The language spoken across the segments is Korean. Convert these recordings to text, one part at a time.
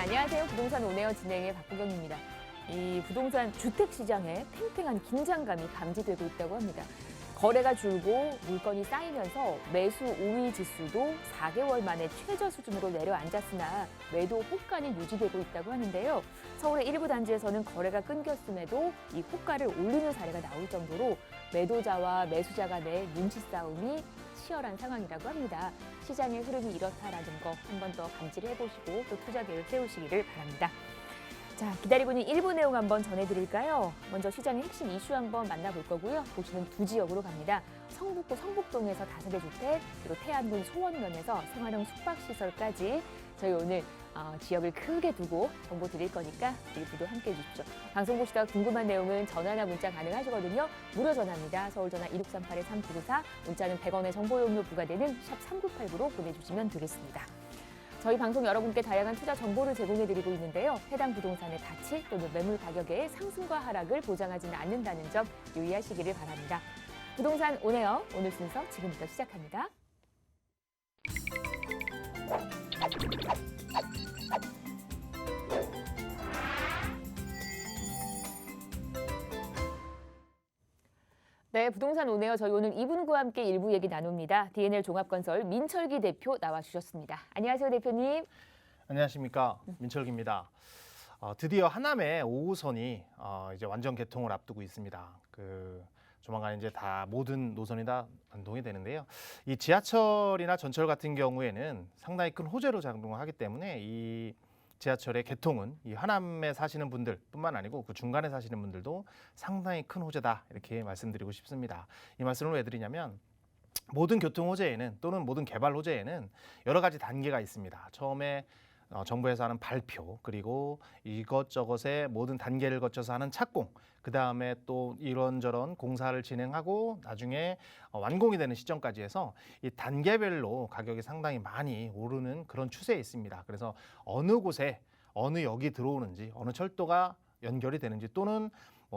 안녕하세요. 부동산 온에어 진행의 박보경입니다. 이 부동산 주택 시장에 팽팽한 긴장감이 감지되고 있다고 합니다. 거래가 줄고 물건이 쌓이면서 매수 우위 지수도 4개월 만에 최저 수준으로 내려앉았으나 매도 호가는 유지되고 있다고 하는데요. 서울의 일부 단지에서는 거래가 끊겼음에도 이 호가를 올리는 사례가 나올 정도로 매도자와 매수자 간의 눈치 싸움이 치열한 상황이라고 합니다. 시장의 흐름이 이렇다라는 거 한 번 더 감지를 해보시고 또 투자 계획 세우시기를 바랍니다. 자, 기다리고 있는 일부 내용 한번 전해드릴까요? 먼저 시장의 핵심 이슈 한번 만나볼 거고요. 도시는 두 지역으로 갑니다. 성북구 성북동에서 다세대 주택, 그리고 태안군 소원면에서 생활형 숙박시설까지 저희 오늘 지역을 크게 두고 정보 드릴 거니까 일부도 함께해 주십시오. 방송 보시다가 궁금한 내용은 전화나 문자 가능하시거든요. 무료 전화입니다. 서울전화 1638-3994, 문자는 100원의 정보용료 부과되는 샵 3989로 보내주시면 되겠습니다. 저희 방송 여러분께 다양한 투자 정보를 제공해드리고 있는데요. 해당 부동산의 가치 또는 매물 가격의 상승과 하락을 보장하지는 않는다는 점 유의하시기를 바랍니다. 부동산 온에어 오늘 순서 지금부터 시작합니다. 네, 부동산 온에어 저희 오늘 이분과 함께 일부 얘기 나눕니다. DNL 종합건설 민철기 대표 나와주셨습니다. 안녕하세요, 대표님. 안녕하십니까, 민철기입니다. 드디어 하남의 5호선이 이제 완전 개통을 앞두고 있습니다. 조만간 이제 다 모든 노선이 다 완공이 되는데요. 이 지하철이나 전철 같은 경우에는 상당히 큰 호재로 작동하기 때문에 이 지하철의 개통은 이 하남에 사시는 분들뿐만 아니고 그 중간에 사시는 분들도 상당히 큰 호재다, 이렇게 말씀드리고 싶습니다. 이 말씀을 왜 드리냐면 모든 교통 호재에는 또는 모든 개발 호재에는 여러 가지 단계가 있습니다. 처음에 정부에서 하는 발표, 그리고 이것저것의 모든 단계를 거쳐서 하는 착공, 그 다음에 또 이런저런 공사를 진행하고 나중에 완공이 되는 시점까지 해서 이 단계별로 가격이 상당히 많이 오르는 그런 추세에 있습니다. 그래서 어느 곳에 어느 역이 들어오는지, 어느 철도가 연결이 되는지, 또는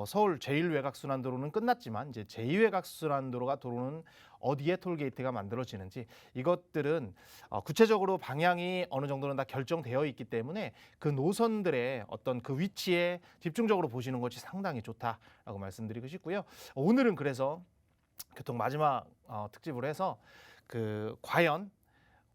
서울 제1외곽순환도로는 끝났지만 이제 제2외곽순환도로가 들어오는 어디에 톨게이트가 만들어지는지, 이것들은 구체적으로 방향이 어느 정도는 다 결정되어 있기 때문에 그 노선들의 어떤 그 위치에 집중적으로 보시는 것이 상당히 좋다라고 말씀드리고 싶고요. 오늘은 그래서 교통 마지막 특집으로 해서 과연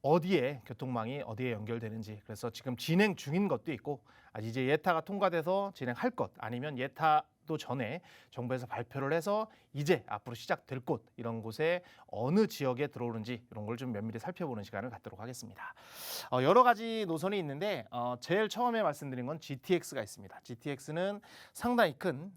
어디에 교통망이 어디에 연결되는지, 그래서 지금 진행 중인 것도 있고 이제 예타가 통과돼서 진행할 것, 아니면 예타도 전에 정부에서 발표를 해서 이제 앞으로 시작될 곳, 이런 곳에 어느 지역에 들어오는지 이런 걸 좀 면밀히 살펴보는 시간을 갖도록 하겠습니다. 여러 가지 노선이 있는데 제일 처음에 말씀드린 건 GTX가 있습니다. GTX는 상당히 큰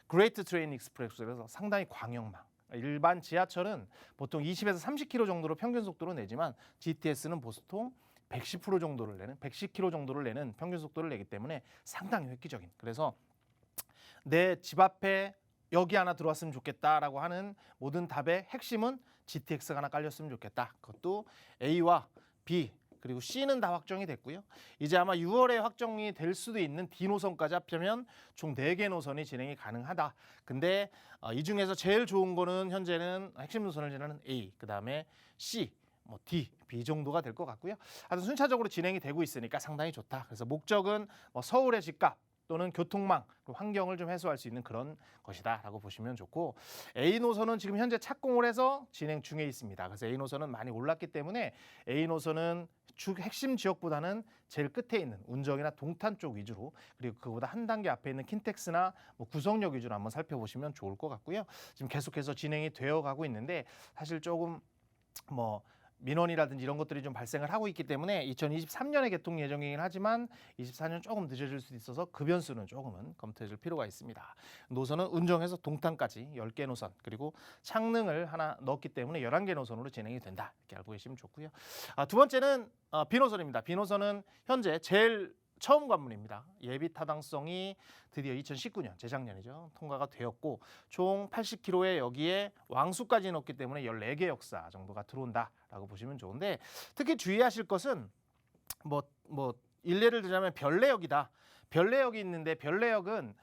그레이트 트레인 익스프레스라서 상당히 광역망. 일반 지하철은 보통 20에서 30km 정도로 평균 속도로 내지만 GTS는 보통 110% 정도를 내는 110km 정도를 내는 평균 속도를 내기 때문에 상당히 획기적인, 그래서 내 집 앞에 여기 하나 들어왔으면 좋겠다라고 하는 모든 답의 핵심은 GTX가 하나 깔렸으면 좋겠다. 그것도 A와 B 그리고 C는 다 확정이 됐고요. 이제 아마 6월에 확정이 될 수도 있는 D 노선까지 합치면 총 4개 노선이 진행이 가능하다. 근데 이 중에서 제일 좋은 거는 현재는 핵심 노선을 지나는 A, 그 다음에 C, D, B 정도가 될 것 같고요. 하여튼 순차적으로 진행이 되고 있으니까 상당히 좋다. 그래서 목적은 서울의 집값 또는 교통망, 환경을 좀 해소할 수 있는 그런 것이다라고 보시면 좋고, A 노선은 지금 현재 착공을 해서 진행 중에 있습니다. 그래서 A 노선은 많이 올랐기 때문에 A 노선은 핵심 지역보다는 제일 끝에 있는 운정이나 동탄 쪽 위주로, 그리고 그보다 한 단계 앞에 있는 킨텍스나 구성역 위주로 한번 살펴보시면 좋을 것 같고요. 지금 계속해서 진행이 되어 가고 있는데 사실 조금 민원이라든지 이런 것들이 좀 발생을 하고 있기 때문에 2023년에 개통 예정이긴 하지만 24년 조금 늦어질 수도 있어서 그 변수는 조금은 검토해 줄 필요가 있습니다. 노선은 운정에서 동탄까지 10개 노선, 그리고 창릉을 하나 넣었기 때문에 11개 노선으로 진행이 된다, 이렇게 알고 계시면 좋고요. 두 번째는 B노선입니다. B노선은 현재 제일 처음 관문입니다. 예비 타당성이 드디어 2019년, 재작년이죠, 통과가 되었고 총 80km에 여기에 왕수까지 넣었기 때문에 14개 역사 정도가 들어온다라고 보시면 좋은데, 특히 주의하실 것은 일례를 들자면 별내역이다. 별내역이 있는데 별내역은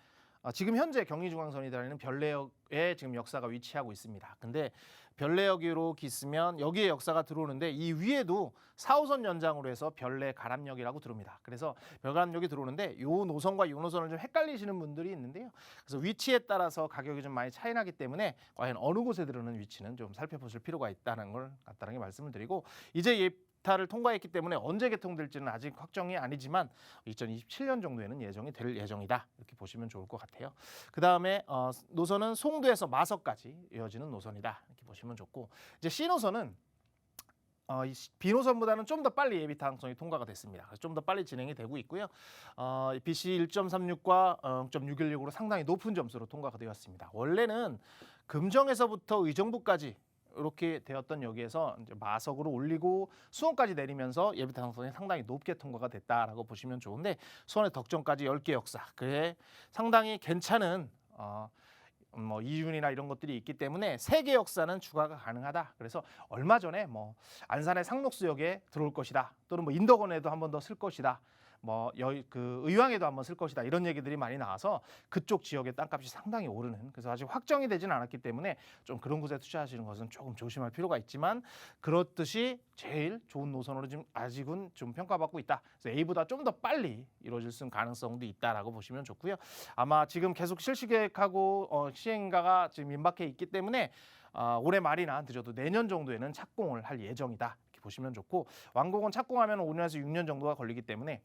지금 현재 경의중앙선이 다니는 별내역 쪽에 지금 역사가 위치하고 있습니다. 근데 별내역으로 있으면 여기에 역사가 들어오는데 이 위에도 4호선 연장으로 해서 별내 가람역이라고 들어옵니다. 그래서 별가람역이 들어오는데 요 노선과 요 노선을 좀 헷갈리시는 분들이 있는데요. 그래서 위치에 따라서 가격이 좀 많이 차이 나기 때문에 과연 어느 곳에 들어오는 위치는 좀 살펴보실 필요가 있다는 걸 간단하게 말씀을 드리고, 이제 예타를 통과했기 때문에 언제 개통될지는 아직 확정이 아니지만 2027년 정도에는 예정이 될 예정이다, 이렇게 보시면 좋을 것 같아요. 그 다음에 노선은 송도에서 마석까지 이어지는 노선이다, 이렇게 보시면 좋고, 이제 C노선은 이 B노선보다는 좀 더 빨리 예비 타항성이 통과가 됐습니다. 그래서 좀 더 빨리 진행이 되고 있고요. BC 1.36과 0.616으로 상당히 높은 점수로 통과가 되었습니다. 원래는 금정에서부터 의정부까지 이렇게 되었던 여기에서 이제 마석으로 올리고 수원까지 내리면서 예비 타항성이 상당히 높게 통과가 됐다라고 보시면 좋은데, 수원의 덕정까지 10개 역사, 그에 상당히 괜찮은 이윤이나 이런 것들이 있기 때문에 3개 역사는 추가가 가능하다. 그래서 얼마 전에 안산의 상록수역에 들어올 것이다, 또는 인덕원에도 한 번 더 쓸 것이다, 의왕에도 한번 쓸 것이다, 이런 얘기들이 많이 나와서 그쪽 지역의 땅값이 상당히 오르는, 그래서 아직 확정이 되진 않았기 때문에 좀 그런 곳에 투자하시는 것은 조금 조심할 필요가 있지만, 그렇듯이 제일 좋은 노선으로 지금 아직은 좀 평가받고 있다. 그래서 A보다 좀 더 빨리 이루어질 수 있는 가능성도 있다라고 보시면 좋고요. 아마 지금 계속 실시 계획하고 시행가가 지금 임박해 있기 때문에 올해 말이나 늦어도 내년 정도에는 착공을 할 예정이다, 이렇게 보시면 좋고, 완공은 착공하면 5년에서 6년 정도가 걸리기 때문에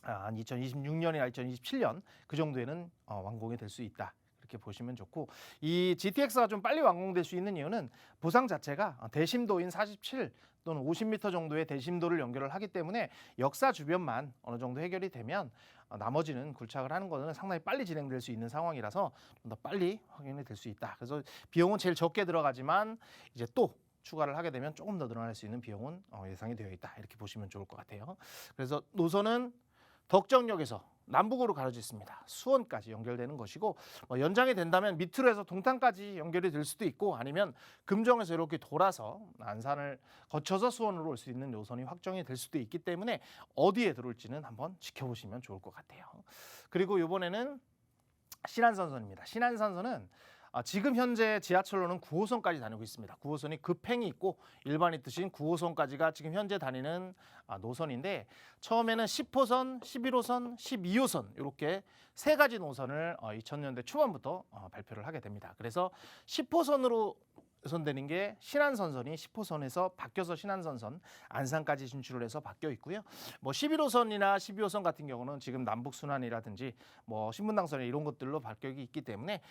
한 2026년이나 2027년 그 정도에는 완공이 될 수 있다, 이렇게 보시면 좋고, 이 GTX가 좀 빨리 완공될 수 있는 이유는 보상 자체가 대심도인 47 또는 50m 정도의 대심도를 연결을 하기 때문에 역사 주변만 어느 정도 해결이 되면 나머지는 굴착을 하는 것은 상당히 빨리 진행될 수 있는 상황이라서 좀 더 빨리 확인이 될 수 있다. 그래서 비용은 제일 적게 들어가지만 이제 또 추가를 하게 되면 조금 더 늘어날 수 있는 비용은 예상이 되어 있다, 이렇게 보시면 좋을 것 같아요. 그래서 노선은 덕정역에서 남북으로 가려져 있습니다. 수원까지 연결되는 것이고, 연장이 된다면 밑으로 해서 동탄까지 연결이 될 수도 있고, 아니면 금정에서 이렇게 돌아서 안산을 거쳐서 수원으로 올 수 있는 노선이 확정이 될 수도 있기 때문에 어디에 들어올지는 한번 지켜보시면 좋을 것 같아요. 그리고 이번에는 신안선선입니다. 신안선선은 지금 현재 지하철로는 9호선까지 다니고 있습니다. 9호선이 급행이 있고 일반이 뜻인 9호선까지가 지금 현재 다니는 노선인데, 처음에는 10호선, 11호선, 12호선 이렇게 3가지 노선을 2000년대 초반부터 발표를 하게 됩니다. 그래서 10호선으로 선되는 게 신안선선이 10호선에서 바뀌어서 신안선선 안산까지 진출을 해서 바뀌어 있고요. 11호선이나 12호선 같은 경우는 지금 남북순환이라든지 신분당선에 이런 것들로 바뀌기 있기 때문에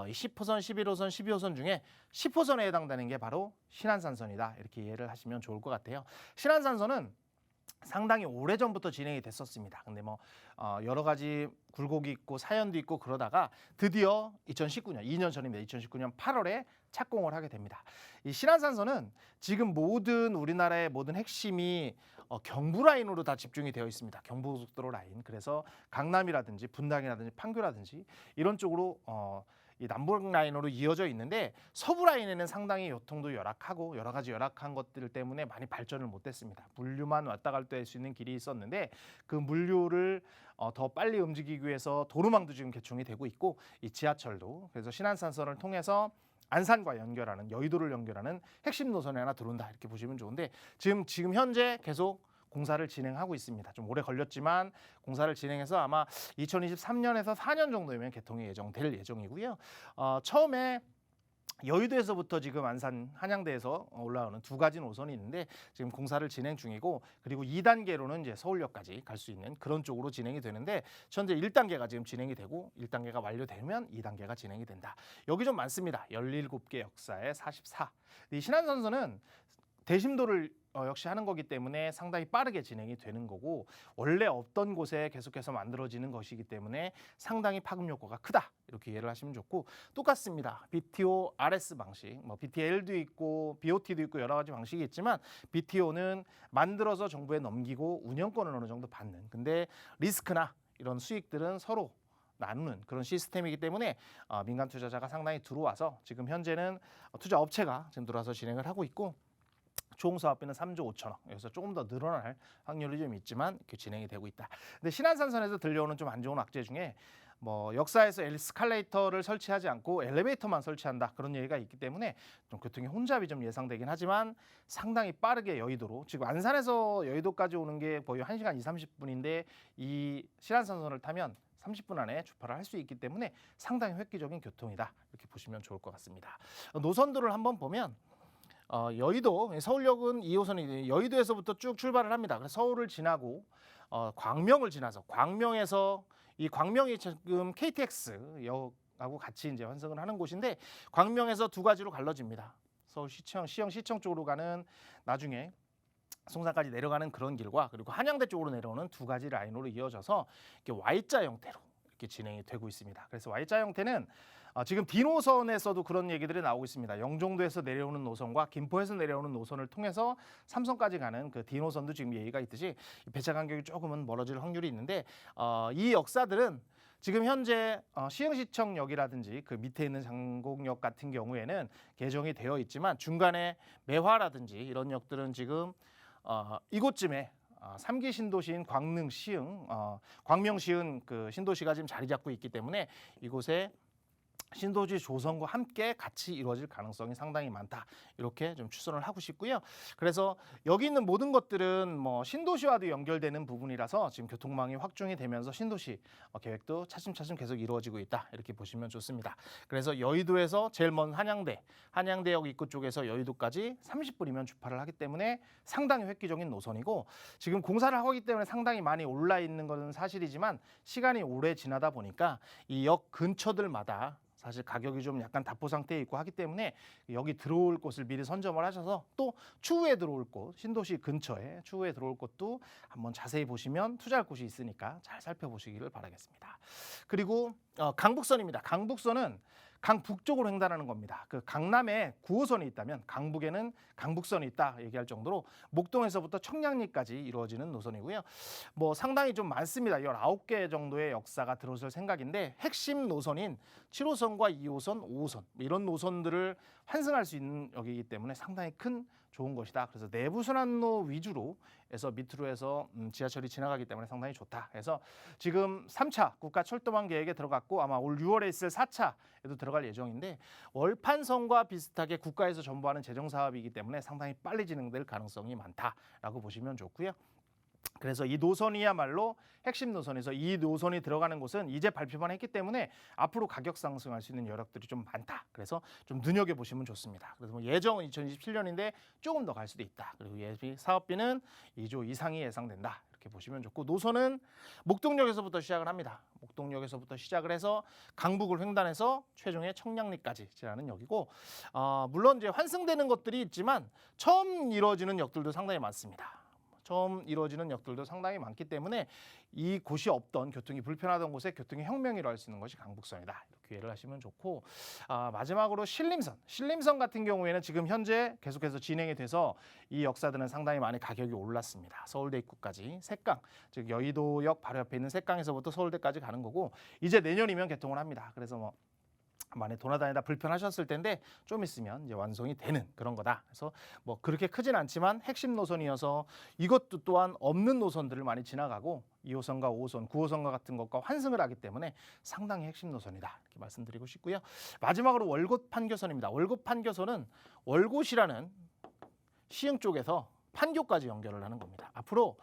이 10호선, 11호선, 12호선 중에 10호선에 해당되는 게 바로 신안산선이다, 이렇게 이해를 하시면 좋을 것 같아요. 신안산선은 상당히 오래전부터 진행이 됐었습니다. 근데 여러 가지 굴곡이 있고 사연도 있고 그러다가 드디어 2019년, 2년 전입니다. 2019년 8월에 착공을 하게 됩니다. 이 신안산선은 지금 모든 우리나라의 모든 핵심이 경부 라인으로 다 집중이 되어 있습니다. 경부고속도로 라인. 그래서 강남이라든지 분당이라든지 판교라든지 이런 쪽으로 이 남북 라인으로 이어져 있는데, 서부 라인에는 상당히 교통도 열악하고 여러 가지 열악한 것들 때문에 많이 발전을 못했습니다. 물류만 왔다 갈 때 할 수 있는 길이 있었는데, 그 물류를 더 빨리 움직이기 위해서 도로망도 지금 개통이 되고 있고, 이 지하철도 그래서 신안산선을 통해서 안산과 연결하는, 여의도를 연결하는 핵심 노선에 하나 들어온다, 이렇게 보시면 좋은데, 지금 현재 계속 공사를 진행하고 있습니다. 좀 오래 걸렸지만 공사를 진행해서 아마 2023년에서 4년 정도면 개통이 예정될 예정이고요. 처음에 여의도에서부터 지금 안산 한양대에서 올라오는 2가지 노선이 있는데 지금 공사를 진행 중이고, 그리고 2단계로는 이제 서울역까지 갈 수 있는 그런 쪽으로 진행이 되는데, 현재 1단계가 지금 진행이 되고 1단계가 완료되면 2단계가 진행이 된다. 여기 좀 많습니다. 17개 역사에 44. 이 신안선선은 대심도를 역시 하는 거기 때문에 상당히 빠르게 진행이 되는 거고, 원래 없던 곳에 계속해서 만들어지는 것이기 때문에 상당히 파급 효과가 크다, 이렇게 이해를 하시면 좋고, 똑같습니다. BTO, RS 방식, BTL도 있고 BOT도 있고 여러 가지 방식이 있지만, BTO는 만들어서 정부에 넘기고 운영권을 어느 정도 받는, 근데 리스크나 이런 수익들은 서로 나누는 그런 시스템이기 때문에 민간 투자자가 상당히 들어와서 지금 현재는 투자 업체가 지금 들어와서 진행을 하고 있고, 총 사업비는 3조 5천억. 여기서 조금 더 늘어날 확률이 좀 있지만 이렇게 진행이 되고 있다. 근데 신안산선에서 들려오는 좀 안 좋은 악재 중에 뭐 역사에서 에스컬레이터를 설치하지 않고 엘리베이터만 설치한다 그런 얘기가 있기 때문에 좀 교통의 혼잡이 좀 예상되긴 하지만 상당히 빠르게 여의도로 지금 안산에서 여의도까지 오는 게 거의 1시간 30분인데 이 신안산선을 타면 30분 안에 주파를 할 수 있기 때문에 상당히 획기적인 교통이다 이렇게 보시면 좋을 것 같습니다. 노선도를 한번 보면 여의도 서울역은 2호선이 여의도에서부터 쭉 출발을 합니다. 그래서 서울을 지나고 광명을 지나서 광명에서 이 광명이 지금 KTX 역하고 같이 이제 환승을 하는 곳인데 광명에서 두 가지로 갈라집니다. 서울시청, 시청 쪽으로 가는 나중에 송산까지 내려가는 그런 길과 그리고 한양대 쪽으로 내려오는 두 가지 라인으로 이어져서 이렇게 Y자 형태로 이렇게 진행이 되고 있습니다. 그래서 Y자 형태는 지금 D노선에서도 그런 얘기들이 나오고 있습니다. 영종도에서 내려오는 노선과 김포에서 내려오는 노선을 통해서 삼성까지 가는 그 D노선도 지금 얘기가 있듯이 배차 간격이 조금은 멀어질 확률이 있는데 이 역사들은 지금 현재 시흥시청역이라든지 그 밑에 있는 장곡역 같은 경우에는 개정이 되어 있지만 중간에 매화라든지 이런 역들은 지금 이곳쯤에 3기 신도시인 광릉, 시흥, 광명, 시흥 그 신도시가 지금 자리 잡고 있기 때문에 이곳에 신도시 조성과 함께 같이 이루어질 가능성이 상당히 많다. 이렇게 좀 추론을 하고 싶고요. 그래서 여기 있는 모든 것들은 뭐 신도시와도 연결되는 부분이라서 지금 교통망이 확충이 되면서 신도시 계획도 차츰차츰 계속 이루어지고 있다. 이렇게 보시면 좋습니다. 그래서 여의도에서 제일 먼 한양대역 입구 쪽에서 여의도까지 30분이면 주파를 하기 때문에 상당히 획기적인 노선이고 지금 공사를 하고 있기 때문에 상당히 많이 올라 있는 것은 사실이지만 시간이 오래 지나다 보니까 이 역 근처들마다 사실 가격이 좀 약간 답보 상태에 있고 하기 때문에 여기 들어올 곳을 미리 선점을 하셔서 또 추후에 들어올 곳, 신도시 근처에 추후에 들어올 곳도 한번 자세히 보시면 투자할 곳이 있으니까 잘 살펴보시기를 바라겠습니다. 그리고 강북선입니다. 강북선은 강북쪽으로 횡단하는 겁니다. 그 강남에 9호선이 있다면 강북에는 강북선이 있다 얘기할 정도로 목동에서부터 청량리까지 이루어지는 노선이고요. 뭐 상당히 좀 많습니다. 19개 정도의 역사가 들어설 생각인데 핵심 노선인 7호선과 2호선, 5호선 이런 노선들을 환승할 수 있는 역이기 때문에 상당히 큰 좋은 것이다. 그래서 내부 순환로 위주로 해서 밑으로 해서 지하철이 지나가기 때문에 상당히 좋다. 그래서 지금 3차 국가철도망 계획에 들어갔고 아마 올 6월에 있을 4차에도 들어갈 예정인데 월판선과 비슷하게 국가에서 전부하는 재정 사업이기 때문에 상당히 빨리 진행될 가능성이 많다라고 보시면 좋고요. 그래서 이 노선이야말로 핵심 노선에서 이 노선이 들어가는 곳은 이제 발표만 했기 때문에 앞으로 가격 상승할 수 있는 여력들이 좀 많다. 그래서 좀 눈여겨보시면 좋습니다. 그래서 뭐 예정은 2027년인데 조금 더 갈 수도 있다. 그리고 예비 사업비는 2조 이상이 예상된다. 이렇게 보시면 좋고 노선은 목동역에서부터 시작을 합니다. 목동역에서부터 시작을 해서 강북을 횡단해서 최종의 청량리까지 지나는 역이고 물론 이제 환승되는 것들이 있지만 처음 이루어지는 역들도 상당히 많습니다. 처음 이루어지는 역들도 상당히 많기 때문에 이 곳이 없던 교통이 불편하던 곳에 교통의 혁명이 일어날 수 있는 것이 강북선이다. 이렇게 이해를 하시면 좋고 마지막으로 신림선 같은 경우에는 지금 현재 계속해서 진행이 돼서 이 역사들은 상당히 많이 가격이 올랐습니다. 서울대 입구까지 색강, 즉 여의도역 바로 옆에 있는 색강에서부터 서울대까지 가는 거고 이제 내년이면 개통을 합니다. 그래서 뭐 많이 돌아다니다 불편하셨을 텐데 좀 있으면 이제 완성이 되는 그런 거다. 그래서 뭐 그렇게 크진 않지만 핵심 노선이어서 이것도 또한 없는 노선들을 많이 지나가고 2호선과 5호선, 9호선과 같은 것과 환승을 하기 때문에 상당히 핵심 노선이다. 이렇게 말씀드리고 싶고요. 마지막으로 월곶 판교선입니다. 월곶 판교선은 월곶이라는 시흥 쪽에서 판교까지 연결을 하는 겁니다. 앞으로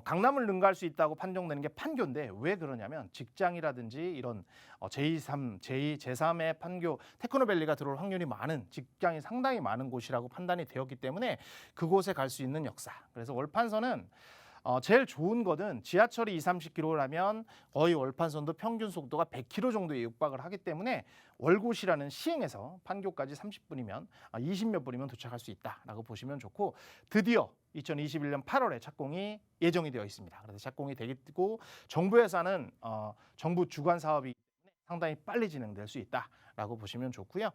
강남을 능가할 수 있다고 판정되는 게 판교인데 왜 그러냐면 직장이라든지 이런 제2, 제3의 판교, 테크노밸리가 들어올 확률이 많은 직장이 상당히 많은 곳이라고 판단이 되었기 때문에 그곳에 갈 수 있는 역사. 그래서 월판선은 제일 좋은 거는 지하철이 20-30km라면 거의 월판선도 평균 속도가 100km 정도에 육박을 하기 때문에 월곶이라는 시흥에서 판교까지 30분이면 20몇 분이면 도착할 수 있다라고 보시면 좋고 드디어 2021년 8월에 착공이 예정이 되어 있습니다. 그래서 착공이 되고 정부에서는 정부 주관 사업이기 때문에 상당히 빨리 진행될 수 있다라고 보시면 좋고요.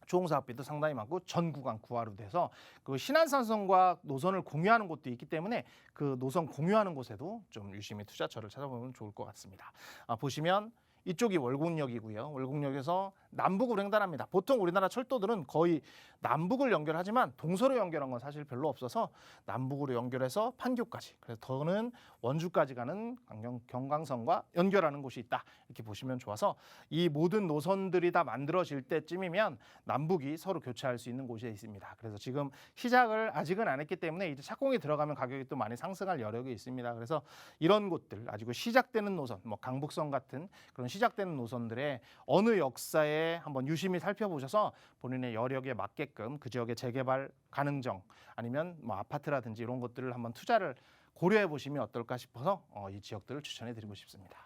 조홍사업비도 상당히 많고 전 구간 구화로 돼서 그 신안산선과 노선을 공유하는 곳도 있기 때문에 그 노선 공유하는 곳에도 좀 유심히 투자처를 찾아보면 좋을 것 같습니다. 보시면 이쪽이 월곡역이고요. 월곡역에서 남북으로 횡단합니다. 보통 우리나라 철도들은 거의 남북을 연결하지만 동서로 연결한 건 사실 별로 없어서 남북으로 연결해서 판교까지, 그래서 더는 원주까지 가는 경강선과 연결하는 곳이 있다, 이렇게 보시면 좋아서 이 모든 노선들이 다 만들어질 때쯤이면 남북이 서로 교차할 수 있는 곳에 있습니다. 그래서 지금 시작을 아직은 안 했기 때문에 이제 착공이 들어가면 가격이 또 많이 상승할 여력이 있습니다. 그래서 이런 곳들, 아직 시작되는 노선, 뭐 강북선 같은 그런 시작되는 노선들의 어느 역사에 한번 유심히 살펴보셔서 본인의 여력에 맞게끔 그 지역의 재개발 가능성, 아니면 뭐 아파트라든지 이런 것들을 한번 투자를 고려해 보시면 어떨까 싶어서 이 지역들을 추천해 드리고 싶습니다.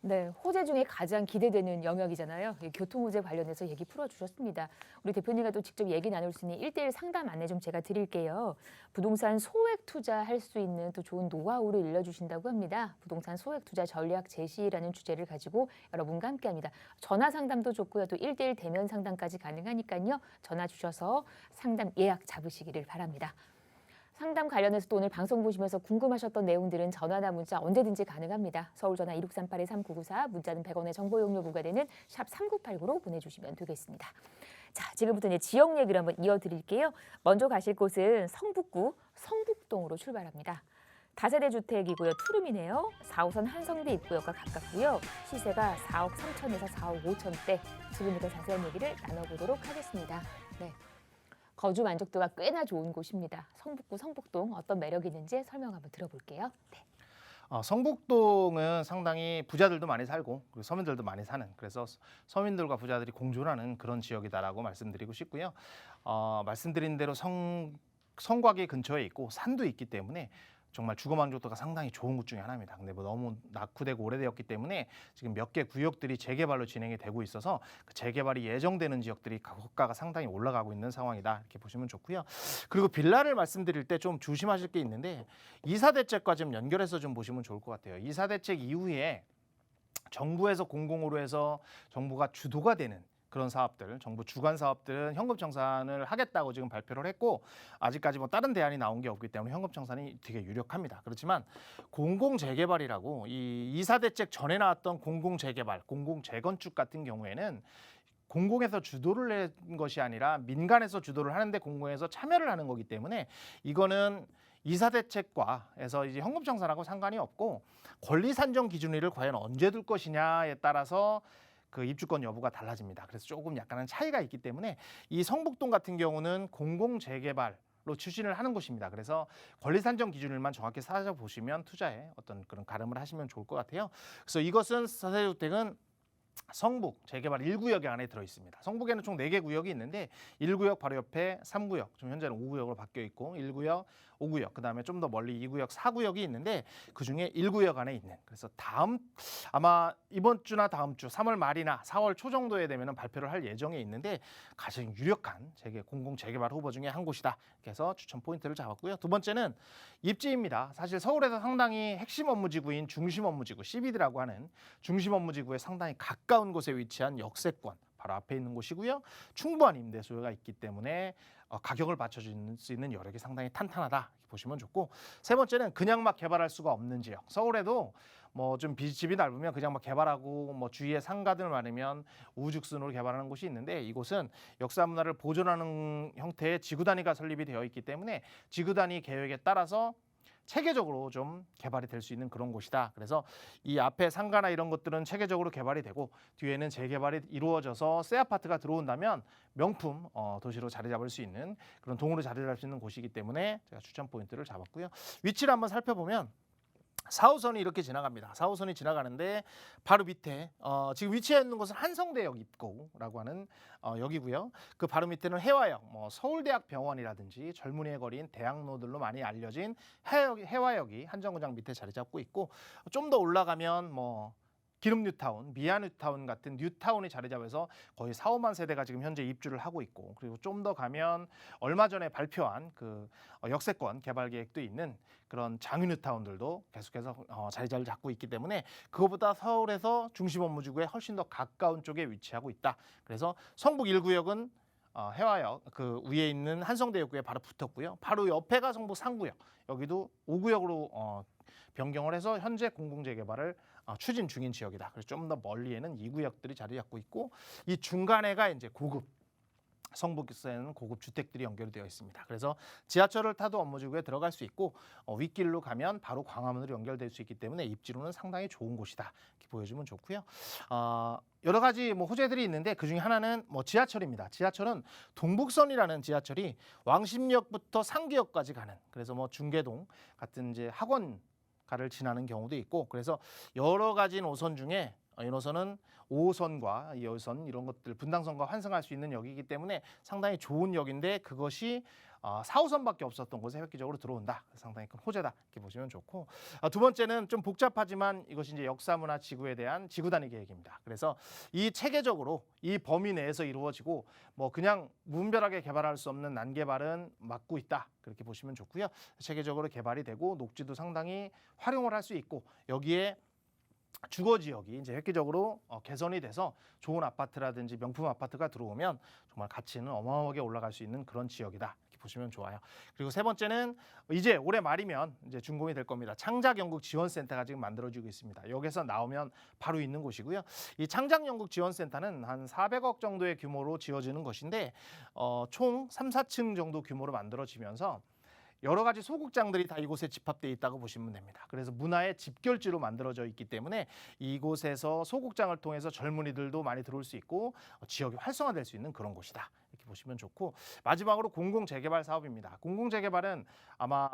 네, 호재 중에 가장 기대되는 영역이잖아요. 교통 호재 관련해서 얘기 풀어주셨습니다. 우리 대표님과 또 직접 얘기 나눌 수 있는 1:1 상담 안내 좀 제가 드릴게요. 부동산 소액 투자할 수 있는 또 좋은 노하우를 일러주신다고 합니다. 부동산 소액 투자 전략 제시라는 주제를 가지고 여러분과 함께합니다. 전화 상담도 좋고요. 또 1:1 대면 상담까지 가능하니까요. 전화 주셔서 상담 예약 잡으시기를 바랍니다. 상담 관련해서 또 오늘 방송 보시면서 궁금하셨던 내용들은 전화나 문자 언제든지 가능합니다. 서울 전화 1638-3994, 문자는 100원의 정보 용료 부과되는 샵 3989로 보내주시면 되겠습니다. 자, 지금부터 이제 지역 얘기를 한번 이어드릴게요. 먼저 가실 곳은 성북구 성북동으로 출발합니다. 다세대 주택이고요. 투룸이네요. 4호선 한성대 입구역과 가깝고요. 시세가 4억 3천에서 4억 5천대. 지금부터 자세한 얘기를 나눠보도록 하겠습니다. 네. 거주 만족도가 꽤나 좋은 곳입니다. 성북구 성북동 어떤 매력이 있는지 설명 한번 들어볼게요. 네. 성북동은 상당히 부자들도 많이 살고 그리고 서민들도 많이 사는, 그래서 서민들과 부자들이 공존하는 그런 지역이다라고 말씀드리고 싶고요. 말씀드린 대로 성곽이 근처에 있고 산도 있기 때문에 정말 주거 만족도가 상당히 좋은 곳 중에 하나입니다. 근데 뭐 너무 낙후되고 오래되었기 때문에 지금 몇 개 구역들이 재개발로 진행이 되고 있어서 그 재개발이 예정되는 지역들이 가격가가 상당히 올라가고 있는 상황이다, 이렇게 보시면 좋고요. 그리고 빌라를 말씀드릴 때 좀 조심하실 게 있는데 이사대책과 좀 연결해서 좀 보시면 좋을 것 같아요. 이사대책 이후에 정부에서 공공으로 해서 정부가 주도가 되는 그런 사업들, 정부 주관 사업들은 현금 청산을 하겠다고 지금 발표를 했고, 아직까지 뭐 다른 대안이 나온 게 없기 때문에 현금 청산이 되게 유력합니다. 그렇지만 공공 재개발이라고 이 이사대책 전에 나왔던 공공 재개발, 공공 재건축 같은 경우에는 공공에서 주도를 낸 것이 아니라 민간에서 주도를 하는데 공공에서 참여를 하는 거기 때문에 이거는 이사대책과 해서 이제 현금 청산하고 상관이 없고, 권리 산정 기준일을 과연 언제 둘 것이냐에 따라서 그 입주권 여부가 달라집니다. 그래서 조금 약간은 차이가 있기 때문에 이 성북동 같은 경우는 공공 재개발로 추진을 하는 곳입니다. 그래서 권리 산정 기준일만 정확히 찾아보시면 투자에 어떤 그런 가름을 하시면 좋을 것 같아요. 그래서 이것은 사세주택은 성북 재개발 1구역에 안에 들어 있습니다. 성북에는 총 4개 구역이 있는데 1구역 바로 옆에 3구역, 지금 현재는 5구역으로 바뀌어 있고 1구역, 5구역, 그다음에 좀 더 멀리 2구역, 4구역이 있는데 그중에 1구역 안에 있는, 그래서 아마 이번 주나 다음 주 3월 말이나 4월 초 정도에 되면 발표를 할 예정에 있는데 가장 유력한 공공 재개발 후보 중에 한 곳이다. 그래서 추천 포인트를 잡았고요. 두 번째는 입지입니다. 사실 서울에서 상당히 핵심 업무지구인 중심 업무지구, CBD라고 하는 중심 업무지구에 상당히 가까운 곳에 위치한 역세권 바로 앞에 있는 곳이고요. 충분한 임대 수요가 있기 때문에 가격을 받쳐줄 수 있는 여력이 상당히 탄탄하다, 이렇게 보시면 좋고, 세 번째는 그냥 막 개발할 수가 없는 지역. 서울에도 뭐 좀 집이 넓으면 그냥 막 개발하고 뭐 주위에 상가들 많으면 우후죽순으로 개발하는 곳이 있는데, 이곳은 역사 문화를 보존하는 형태의 지구 단위가 설립이 되어 있기 때문에 지구 단위 계획에 따라서 체계적으로 좀 개발이 될 수 있는 그런 곳이다. 그래서 이 앞에 상가나 이런 것들은 체계적으로 개발이 되고 뒤에는 재개발이 이루어져서 새 아파트가 들어온다면 명품 도시로 자리 잡을 수 있는 그런 동으로 자리 잡을 수 있는 곳이기 때문에 제가 추천 포인트를 잡았고요. 위치를 한번 살펴보면 4호선이 이렇게 지나갑니다. 4호선이 지나가는데 바로 밑에 지금 위치해 있는 곳은 한성대역 입구라고 하는 역이고요. 그 바로 밑에는 해화역, 뭐 서울대학 병원이라든지 젊은이의 거리인 대학로들로 많이 알려진 해화역이 한정거장 밑에 자리 잡고 있고, 좀 더 올라가면 뭐 기름 뉴타운, 미아 뉴타운 같은 뉴타운이 자리 잡아서 거의 4, 5만 세대가 지금 현재 입주를 하고 있고, 그리고 좀 더 가면 얼마 전에 발표한 그 역세권 개발 계획도 있는 그런 장유 뉴타운들도 계속해서 자리를 잡고 있기 때문에 그거보다 서울에서 중심 업무지구에 훨씬 더 가까운 쪽에 위치하고 있다. 그래서 성북 1구역은 해화역 그 위에 있는 한성대역구에 바로 붙었고요. 바로 옆에가 성북 3구역, 여기도 5구역으로 변경을 해서 현재 공공재개발을 추진 중인 지역이다. 그래서 좀 더 멀리에는 2구역들이 자리 잡고 있고, 이 중간에가 이제 고급 성북에는 고급 주택들이 연결이 되어 있습니다. 그래서 지하철을 타도 업무지구에 들어갈 수 있고 윗길로 가면 바로 광화문으로 연결될 수 있기 때문에 입지로는 상당히 좋은 곳이다. 이렇게 보여주면 좋고요. 여러 가지 뭐 호재들이 있는데 그 중에 하나는 뭐 지하철입니다. 지하철은 동북선이라는 지하철이 왕십리역부터 상계역까지 가는, 그래서 뭐 중계동 같은 이제 학원가를 지나는 경우도 있고, 그래서 여러 가지 노선 중에 이 노선은 5호선과 2호선 이런 것들 분당선과 환승할 수 있는 역이기 때문에 상당히 좋은 역인데, 그것이 4호선밖에 없었던 곳에 획기적으로 들어온다. 상당히 큰 호재다. 이렇게 보시면 좋고, 두 번째는 좀 복잡하지만 이것이 이제 역사문화 지구에 대한 지구 단위 계획입니다. 그래서 이 체계적으로 이 범위 내에서 이루어지고 뭐 그냥 무분별하게 개발할 수 없는 난개발은 막고 있다. 그렇게 보시면 좋고요. 체계적으로 개발이 되고 녹지도 상당히 활용을 할 수 있고, 여기에 주거 지역이 이제 획기적으로 개선이 돼서 좋은 아파트라든지 명품 아파트가 들어오면 정말 가치는 어마어마하게 올라갈 수 있는 그런 지역이다. 이렇게 보시면 좋아요. 그리고 세 번째는 이제 올해 말이면 이제 준공이 될 겁니다. 창작연극지원센터가 지금 만들어지고 있습니다. 여기서 나오면 바로 있는 곳이고요. 이 창작연극지원센터는 한 400억 정도의 규모로 지어지는 것인데 총 3, 4층 정도 규모로 만들어지면서 여러 가지 소극장들이 다 이곳에 집합되어 있다고 보시면 됩니다. 그래서 문화의 집결지로 만들어져 있기 때문에 이곳에서 소극장을 통해서 젊은이들도 많이 들어올 수 있고 지역이 활성화될 수 있는 그런 곳이다. 이렇게 보시면 좋고, 마지막으로 공공재개발 사업입니다. 공공재개발은 아마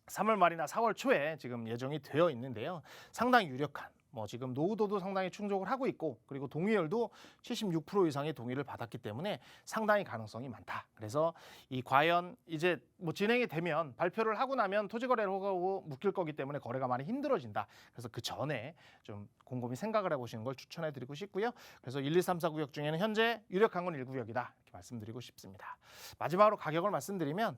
3월 말이나 4월 초에 지금 예정이 되어 있는데요. 상당히 유력한, 뭐 지금 노후도도 상당히 충족을 하고 있고, 그리고 동의율도 76% 이상의 동의를 받았기 때문에 상당히 가능성이 많다. 그래서 이 과연 이제 뭐 진행이 되면 발표를 하고 나면 토지거래를 하고 묶일 거기 때문에 거래가 많이 힘들어진다. 그래서 그 전에 좀 곰곰이 생각을 해보시는 걸 추천해드리고 싶고요. 그래서 1, 2, 3, 4 구역 중에는 현재 유력한 건 1구역이다. 이렇게 말씀드리고 싶습니다. 마지막으로 가격을 말씀드리면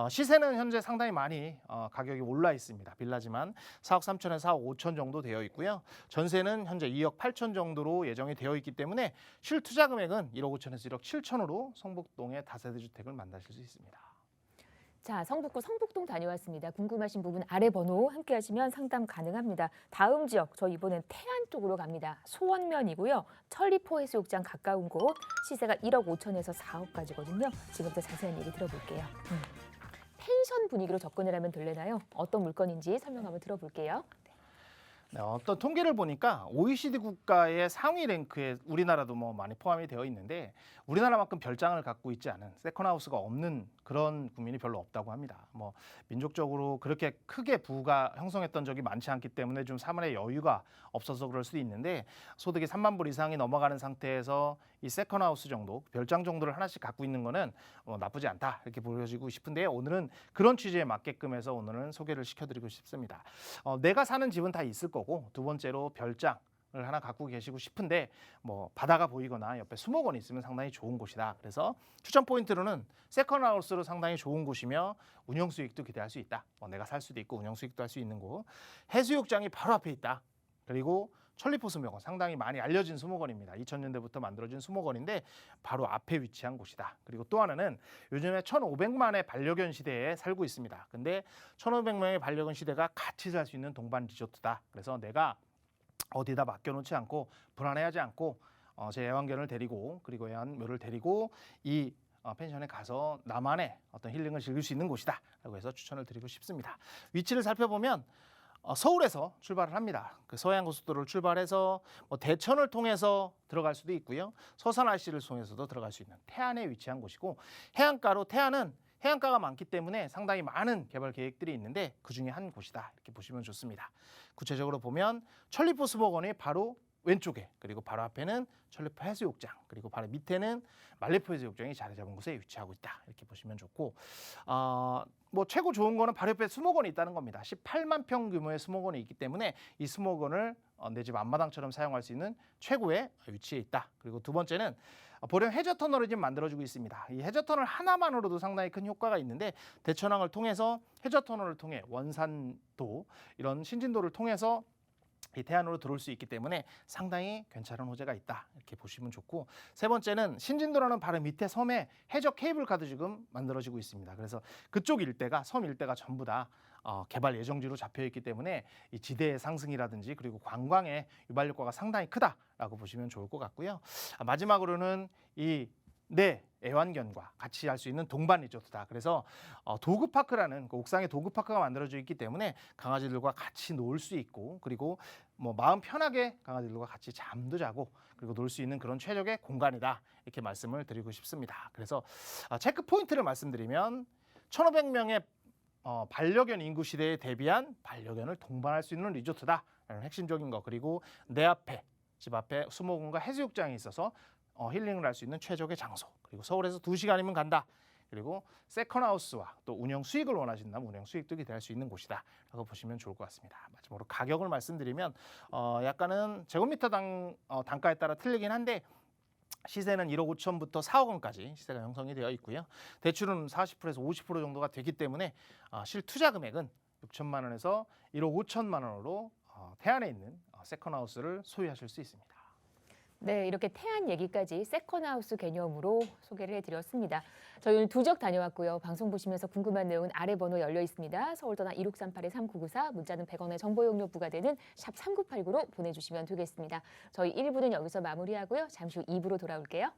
시세는 현재 상당히 많이 가격이 올라 있습니다. 빌라지만 4억 3천에서 4억 5천 정도 되어 있고요. 전세는 현재 2억 8천 정도로 예정이 되어 있기 때문에 실투자 금액은 1억 5천에서 1억 7천으로 성북동의 다세대 주택을 만나실 수 있습니다. 자, 성북구 성북동 다녀왔습니다. 궁금하신 부분 아래 번호 함께 하시면 상담 가능합니다. 다음 지역, 저 이번엔 태안 쪽으로 갑니다. 소원면이고요. 천리포 해수욕장 가까운 곳, 시세가 1억 5천에서 4억까지거든요. 지금부터 자세한 얘기 들어볼게요. 펜션 분위기로 접근을 하면 될래나요? 어떤 물건인지 설명 한번 들어볼게요. 네, 어떤 통계를 보니까 OECD 국가의 상위 랭크에 우리나라도 뭐 많이 포함이 되어 있는데, 우리나라만큼 별장을 갖고 있지 않은, 세컨하우스가 없는 그런 국민이 별로 없다고 합니다. 뭐 민족적으로 그렇게 크게 부가 형성했던 적이 많지 않기 때문에 좀 삶의 여유가 없어서 그럴 수도 있는데, 소득이 3만 불 이상이 넘어가는 상태에서 이 세컨하우스 정도, 별장 정도를 하나씩 갖고 있는 거는 나쁘지 않다. 이렇게 보여지고 싶은데, 오늘은 그런 취지에 맞게끔 해서 오늘은 소개를 시켜드리고 싶습니다. 내가 사는 집은 다 있을 거고, 두 번째로 별장을 하나 갖고 계시고 싶은데 뭐 바다가 보이거나 옆에 수목원이 있으면 상당히 좋은 곳이다. 그래서 추천 포인트로는 세컨하우스로 상당히 좋은 곳이며 운영 수익도 기대할 수 있다. 내가 살 수도 있고 운영 수익도 할 수 있는 곳. 해수욕장이 바로 앞에 있다. 그리고 천리포 수목원, 상당히 많이 알려진 수목원입니다. 2000년대부터 만들어진 수목원인데 바로 앞에 위치한 곳이다. 그리고 또 하나는 요즘에 1,500만의 반려견 시대에 살고 있습니다. 근데 1,500명의 반려견 시대가 같이 살 수 있는 동반 리조트다. 그래서 내가 어디다 맡겨놓지 않고 불안해하지 않고 제 애완견을 데리고, 그리고 애완묘를 데리고 이 펜션에 가서 나만의 어떤 힐링을 즐길 수 있는 곳이다 라고 해서 추천을 드리고 싶습니다. 위치를 살펴보면 서울에서 출발을 합니다. 그 서해안고속도로를 출발해서 대천을 통해서 들어갈 수도 있고요. 서산 RC를 통해서도 들어갈 수 있는 태안에 위치한 곳이고, 해안가로, 태안은 해안가가 많기 때문에 상당히 많은 개발 계획들이 있는데 그중에 한 곳이다. 이렇게 보시면 좋습니다. 구체적으로 보면 천리포 수목원이 바로 왼쪽에, 그리고 바로 앞에는 천리포 해수욕장, 그리고 바로 밑에는 말레포 해수욕장이 자리 잡은 곳에 위치하고 있다. 이렇게 보시면 좋고, 뭐 최고 좋은 거는 바로 옆에 수목원이 있다는 겁니다. 18만 평 규모의 수목원이 있기 때문에 이 수목원을 내 집 앞마당처럼 사용할 수 있는 최고의 위치에 있다. 그리고 두 번째는 보령 해저터널이 지금 만들어지고 있습니다. 이 해저터널 하나만으로도 상당히 큰 효과가 있는데, 대천항을 통해서 해저터널을 통해 원산도, 이런 신진도를 통해서 이 태안으로 들어올 수 있기 때문에 상당히 괜찮은 호재가 있다. 이렇게 보시면 좋고, 세 번째는 신진도라는 바로 밑에 섬에 해저 케이블카도 지금 만들어지고 있습니다. 그래서 그쪽 일대가, 섬 일대가 전부 다 개발 예정지로 잡혀 있기 때문에 이 지대의 상승이라든지 그리고 관광의 유발 효과가 상당히 크다라고 보시면 좋을 것 같고요. 마지막으로는 이 내 애완견과 같이 할 수 있는 동반 리조트다. 그래서 도그파크라는 그 옥상에 도그파크가 만들어져 있기 때문에 강아지들과 같이 놀 수 있고, 그리고 뭐 마음 편하게 강아지들과 같이 잠도 자고 그리고 놀 수 있는 그런 최적의 공간이다. 이렇게 말씀을 드리고 싶습니다. 그래서 체크 포인트를 말씀드리면 1,500명의 반려견 인구 시대에 대비한 반려견을 동반할 수 있는 리조트다라는 핵심적인 거, 그리고 내 앞에 집 앞에 수목원과 해수욕장이 있어서 힐링을 할 수 있는 최적의 장소, 그리고 서울에서 2시간이면 간다. 그리고 세컨하우스와 또 운영 수익을 원하신다면 운영 수익도 기대할 수 있는 곳이다라고 보시면 좋을 것 같습니다. 마지막으로 가격을 말씀드리면 약간은 제곱미터당 단가에 따라 틀리긴 한데 시세는 1억 5천부터 4억 원까지 시세가 형성이 되어 있고요. 대출은 40%에서 50% 정도가 되기 때문에 실투자 금액은 6천만 원에서 1억 5천만 원으로 태안에 있는 세컨하우스를 소유하실 수 있습니다. 네, 이렇게 태안 얘기까지 세컨하우스 개념으로 소개를 해드렸습니다. 저희 오늘 두적 다녀왔고요. 방송 보시면서 궁금한 내용은 아래 번호 열려 있습니다. 서울 전화 1638-3994, 문자는 100원의 정보 용료 부과되는 샵 3989로 보내주시면 되겠습니다. 저희 1부는 여기서 마무리하고요. 잠시 후 2부로 돌아올게요.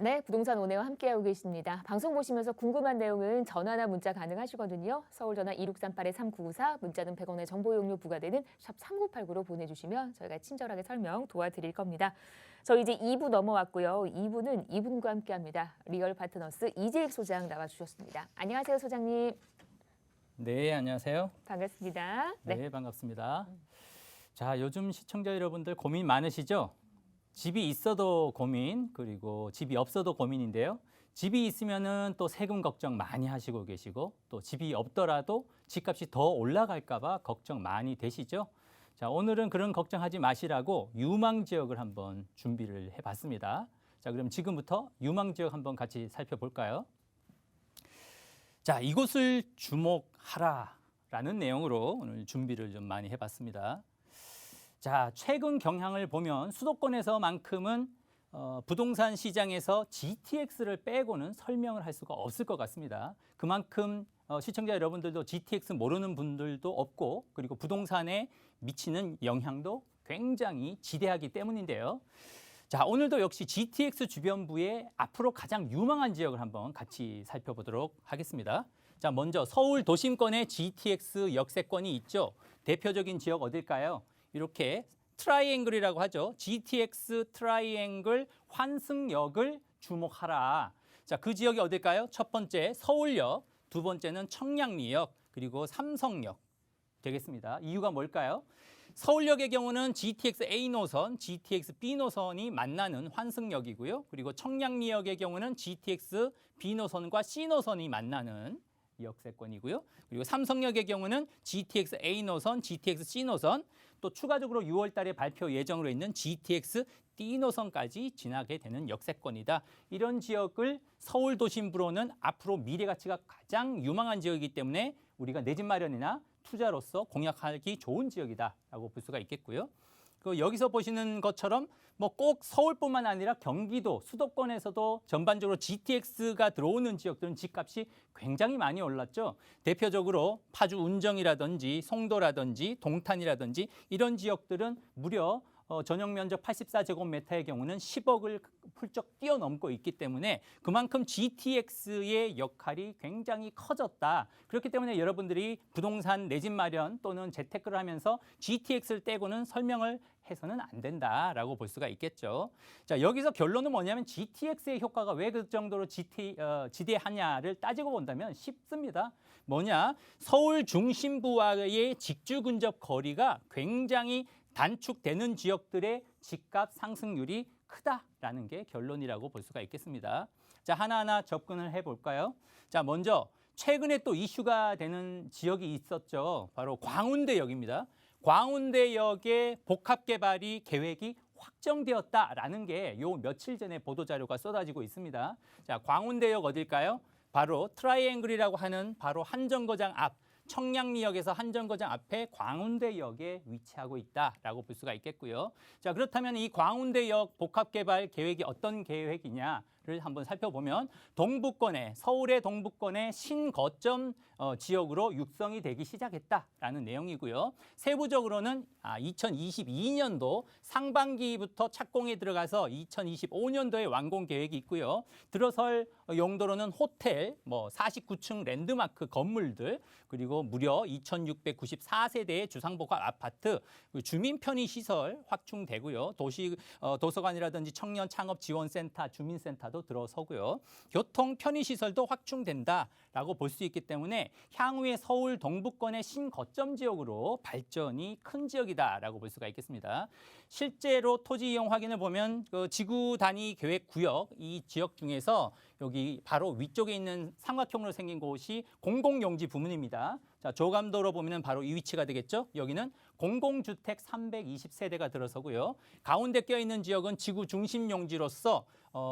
네, 부동산 오네와 함께하고 계십니다. 방송 보시면서 궁금한 내용은 전화나 문자 가능하시거든요. 서울 전화 2638-3994, 문자는 100원의 정보 용료 부과되는 샵 3989로 보내주시면 저희가 친절하게 설명 도와드릴 겁니다. 저희 이제 2부 넘어왔고요. 2부는 이분과 함께합니다. 리얼 파트너스 이재익 소장 나와주셨습니다. 안녕하세요, 소장님. 네, 안녕하세요. 반갑습니다. 네, 반갑습니다. 자, 요즘 시청자 여러분들 고민 많으시죠? 집이 있어도 고민, 그리고 집이 없어도 고민인데요. 집이 있으면은 또 세금 걱정 많이 하시고 계시고, 또 집이 없더라도 집값이 더 올라갈까 봐 걱정 많이 되시죠? 자, 오늘은 그런 걱정하지 마시라고 유망 지역을 한번 준비를 해봤습니다. 자, 그럼 지금부터 유망 지역 한번 같이 살펴볼까요? 자, 이곳을 주목하라라는 내용으로 오늘 준비를 좀 많이 해봤습니다. 자, 최근 경향을 보면 수도권에서만큼은 부동산 시장에서 GTX를 빼고는 설명을 할 수가 없을 것 같습니다. 그만큼 시청자 여러분들도 GTX 모르는 분들도 없고, 그리고 부동산에 미치는 영향도 굉장히 지대하기 때문인데요. 자, 오늘도 역시 GTX 주변부의 앞으로 가장 유망한 지역을 한번 같이 살펴보도록 하겠습니다. 자, 먼저 서울 도심권에 GTX 역세권이 있죠. 대표적인 지역 어딜까요? 이렇게 트라이앵글이라고 하죠. GTX 트라이앵글 환승역을 주목하라. 자, 그 지역이 어딜까요? 첫 번째 서울역, 두 번째는 청량리역, 그리고 삼성역 되겠습니다. 이유가 뭘까요? 서울역의 경우는 GTX A 노선, GTX B 노선이 만나는 환승역이고요. 그리고 청량리역의 경우는 GTX B 노선과 C 노선이 만나는 역세권이고요. 그리고 삼성역의 경우는 GTX A 노선, GTX C 노선, 또 추가적으로 6월 달에 발표 예정으로 있는 GTX D 노선까지 지나게 되는 역세권이다. 이런 지역을 서울 도심부로는 앞으로 미래 가치가 가장 유망한 지역이기 때문에 우리가 내 집 마련이나 투자로서 공략하기 좋은 지역이다라고 볼 수가 있겠고요. 여기서 보시는 것처럼 뭐 꼭 서울뿐만 아니라 경기도, 수도권에서도 전반적으로 GTX가 들어오는 지역들은 집값이 굉장히 많이 올랐죠. 대표적으로 파주 운정이라든지 송도라든지 동탄이라든지 이런 지역들은 무려 전용 면적 84제곱미터의 경우는 10억을 훌쩍 뛰어넘고 있기 때문에 그만큼 GTX의 역할이 굉장히 커졌다. 그렇기 때문에 여러분들이 부동산 내 집 마련 또는 재테크를 하면서 GTX를 떼고는 설명을 해서는 안 된다라고 볼 수가 있겠죠. 자, 여기서 결론은 뭐냐면 GTX의 효과가 왜 그 정도로 지대하냐를 따지고 본다면 쉽습니다. 뭐냐? 서울 중심부와의 직주 근접 거리가 굉장히 단축되는 지역들의 집값 상승률이 크다라는 게 결론이라고 볼 수가 있겠습니다. 자, 하나하나 접근을 해볼까요? 자, 먼저 최근에 또 이슈가 되는 지역이 있었죠. 바로 광운대역입니다. 광운대역의 복합개발이 계획이 확정되었다라는 게 요 며칠 전에 보도자료가 쏟아지고 있습니다. 자, 광운대역 어딜까요? 바로 트라이앵글이라고 하는 바로 한정거장 앞, 청량리역에서 한정거장 앞에 광운대역에 위치하고 있다라고 볼 수가 있겠고요. 자, 그렇다면 이 광운대역 복합개발 계획이 어떤 계획이냐를 한번 살펴보면 동북권에, 서울의 동북권에 신거점 지역으로 육성이 되기 시작했다라는 내용이고요. 세부적으로는 2022년도 상반기부터 착공에 들어가서 2025년도에 완공 계획이 있고요. 들어설 용도로는 호텔, 49층 랜드마크 건물들, 그리고 무려 2,694세대의 주상복합 아파트, 주민 편의 시설 확충되고요. 도서관이라든지 청년 창업 지원센터, 주민센터도 들어서고요. 교통 편의 시설도 확충된다라고 볼 수 있기 때문에 향후에 서울 동북권의 신거점 지역으로 발전이 큰 지역이다라고 볼 수가 있겠습니다. 실제로 토지 이용 확인을 보면 그 지구 단위 계획 구역 이 지역 중에서 여기 바로 위쪽에 있는 삼각형으로 생긴 곳이 공공용지 부문입니다. 자, 조감도로 보면 바로 이 위치가 되겠죠. 여기는 공공주택 320세대가 들어서고요. 가운데 껴있는 지역은 지구 중심 용지로서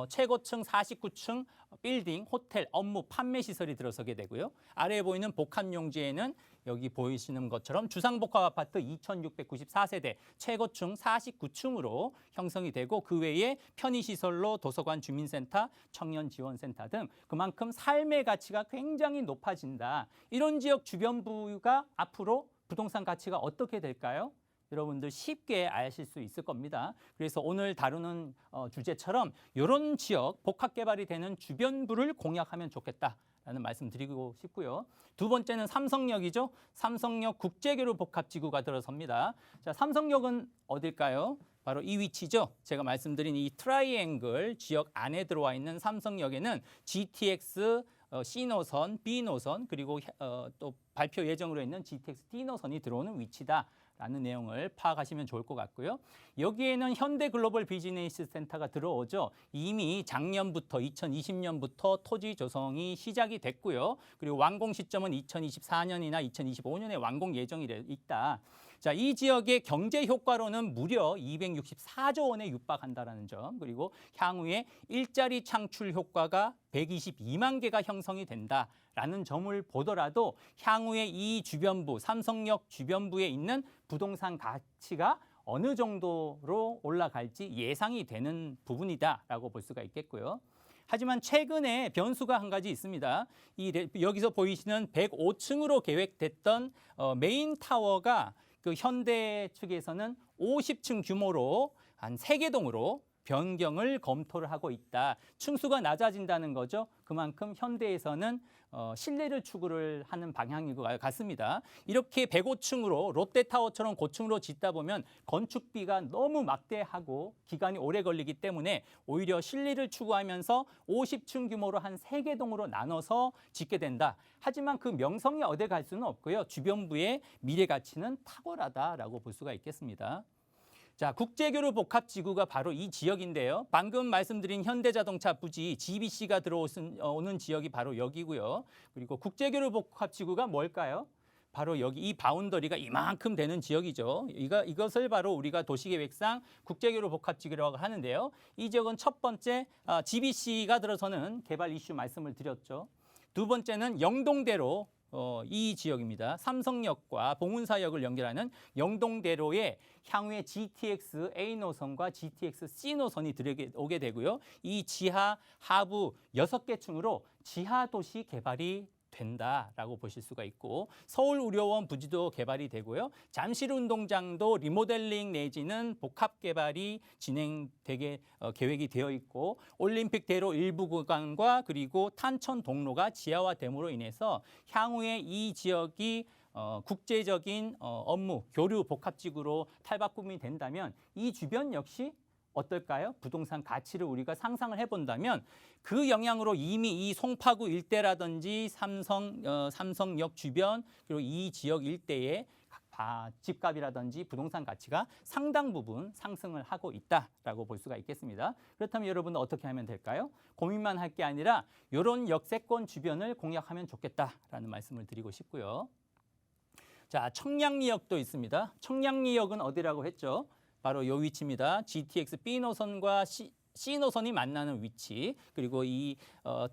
최고층 49층 빌딩, 호텔, 업무, 판매 시설이 들어서게 되고요. 아래에 보이는 복합용지에는 여기 보이시는 것처럼 주상복합 아파트 2,694세대, 최고층 49층으로 형성이 되고 그 외에 편의시설로 도서관, 주민센터, 청년지원센터 등 그만큼 삶의 가치가 굉장히 높아진다. 이런 지역 주변부가 앞으로 부동산 가치가 어떻게 될까요? 여러분들 쉽게 아실 수 있을 겁니다. 그래서 오늘 다루는 주제처럼 이런 지역 복합개발이 되는 주변부를 공략하면 좋겠다라는 말씀 드리고 싶고요. 두 번째는 삼성역이죠. 삼성역 국제교류 복합지구가 들어섭니다. 자, 삼성역은 어딜까요? 바로 이 위치죠. 제가 말씀드린 이 트라이앵글 지역 안에 들어와 있는 삼성역에는 GTX C노선, B노선 그리고 또 발표 예정으로 있는 GTX D노선이 들어오는 위치다라는 내용을 파악하시면 좋을 것 같고요. 여기에는 현대글로벌 비즈니스 센터가 들어오죠. 이미 작년부터 2020년부터 토지 조성이 시작이 됐고요. 그리고 완공 시점은 2024년이나 2025년에 완공 예정이 있다. 자, 이 지역의 경제 효과로는 무려 264조 원에 육박한다라는 점, 그리고 향후에 일자리 창출 효과가 122만 개가 형성이 된다라는 점을 보더라도 향후에 이 주변부, 삼성역 주변부에 있는 부동산 가치가 어느 정도로 올라갈지 예상이 되는 부분이다라고 볼 수가 있겠고요. 하지만 최근에 변수가 한 가지 있습니다. 여기서 보이시는 105층으로 계획됐던 메인 타워가 그 현대 측에서는 50층 규모로 한 3개 동으로 변경을 검토를 하고 있다. 층수가 낮아진다는 거죠. 그만큼 현대에서는 신뢰를 추구를 하는 방향인 것 같습니다. 이렇게 105층으로 롯데타워처럼 고층으로 짓다 보면 건축비가 너무 막대하고 기간이 오래 걸리기 때문에 오히려 신뢰를 추구하면서 50층 규모로 한 3개 동으로 나눠서 짓게 된다. 하지만 그 명성이 어디 갈 수는 없고요. 주변부의 미래 가치는 탁월하다라고 볼 수가 있겠습니다. 자, 국제교류 복합지구가 바로 이 지역인데요. 방금 말씀드린 현대자동차 부지 GBC가 들어오는 지역이 바로 여기고요. 그리고 국제교류 복합지구가 뭘까요? 바로 여기 이 바운더리가 이만큼 되는 지역이죠. 이것을 바로 우리가 도시계획상 국제교류 복합지구라고 하는데요. 이 지역은 첫 번째 GBC가 들어서는 개발 이슈 말씀을 드렸죠. 두 번째는 영동대로 이 지역입니다. 삼성역과 봉은사역을 연결하는 영동대로에 향후에 GTX A 노선과 GTX C 노선이 들어오게 되고요. 이 지하, 하부 6개 층으로 지하 도시 개발이 된다라고 보실 수가 있고 서울의료원 부지도 개발이 되고요. 잠실운동장도 리모델링 내지는 복합 개발이 진행되게 계획이 되어 있고 올림픽대로 일부 구간과 그리고 탄천 동로가 지하화됨으로 인해서 향후에 이 지역이 국제적인 업무, 교류 복합지구로 탈바꿈이 된다면 이 주변 역시 어떨까요? 부동산 가치를 우리가 상상을 해본다면 그 영향으로 이미 이 송파구 일대라든지 삼성역 주변 그리고 이 지역 일대의 집값이라든지 부동산 가치가 상당 부분 상승을 하고 있다라고 볼 수가 있겠습니다. 그렇다면 여러분은 어떻게 하면 될까요? 고민만 할 게 아니라 이런 역세권 주변을 공략하면 좋겠다라는 말씀을 드리고 싶고요. 자, 청량리역도 있습니다. 청량리역은 어디라고 했죠? 바로 이 위치입니다. GTX B 노선과 C 노선이 만나는 위치, 그리고 이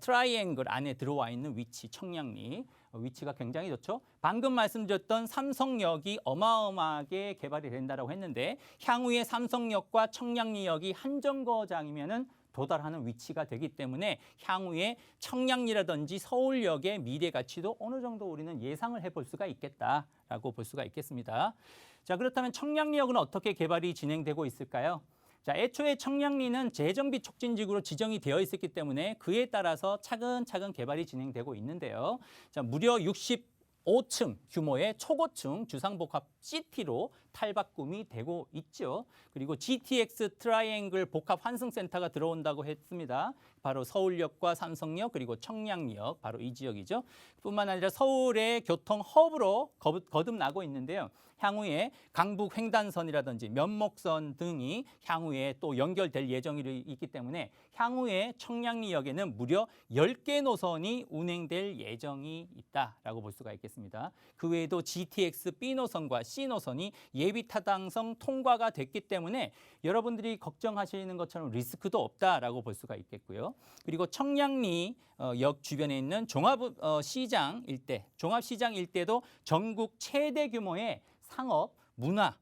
트라이앵글 안에 들어와 있는 위치, 청량리. 위치가 굉장히 좋죠. 방금 말씀드렸던 삼성역이 어마어마하게 개발이 된다고 했는데 향후에 삼성역과 청량리역이 한 정거장이면은 도달하는 위치가 되기 때문에 향후에 청량리라든지 서울역의 미래 가치도 어느 정도 우리는 예상을 해볼 수가 있겠다라고 볼 수가 있겠습니다. 자, 그렇다면 청량리역은 어떻게 개발이 진행되고 있을까요? 자, 애초에 청량리는 재정비 촉진지구로 지정이 되어 있었기 때문에 그에 따라서 차근차근 개발이 진행되고 있는데요. 자, 무려 65층 규모의 초고층 주상복합 시티로 탈바꿈이 되고 있죠. 그리고 GTX 트라이앵글 복합 환승센터가 들어온다고 했습니다. 바로 서울역과 삼성역 그리고 청량리역 바로 이 지역이죠. 뿐만 아니라 서울의 교통 허브로 거듭나고 있는데요. 향후에 강북 횡단선이라든지 면목선 등이 향후에 또 연결될 예정이 있기 때문에 향후에 청량리역에는 무려 10개 노선이 운행될 예정이 있다라고 볼 수가 있겠습니다. 그 외에도 GTX B 노선과 C 노선이 예비 타당성 통과가 됐기 때문에 여러분들이 걱정하시는 것처럼 리스크도 없다라고 볼 수가 있겠고요. 그리고 청량리 역 주변에 있는 종합시장 일대, 종합시장 일대도 전국 최대 규모의 상업, 문화,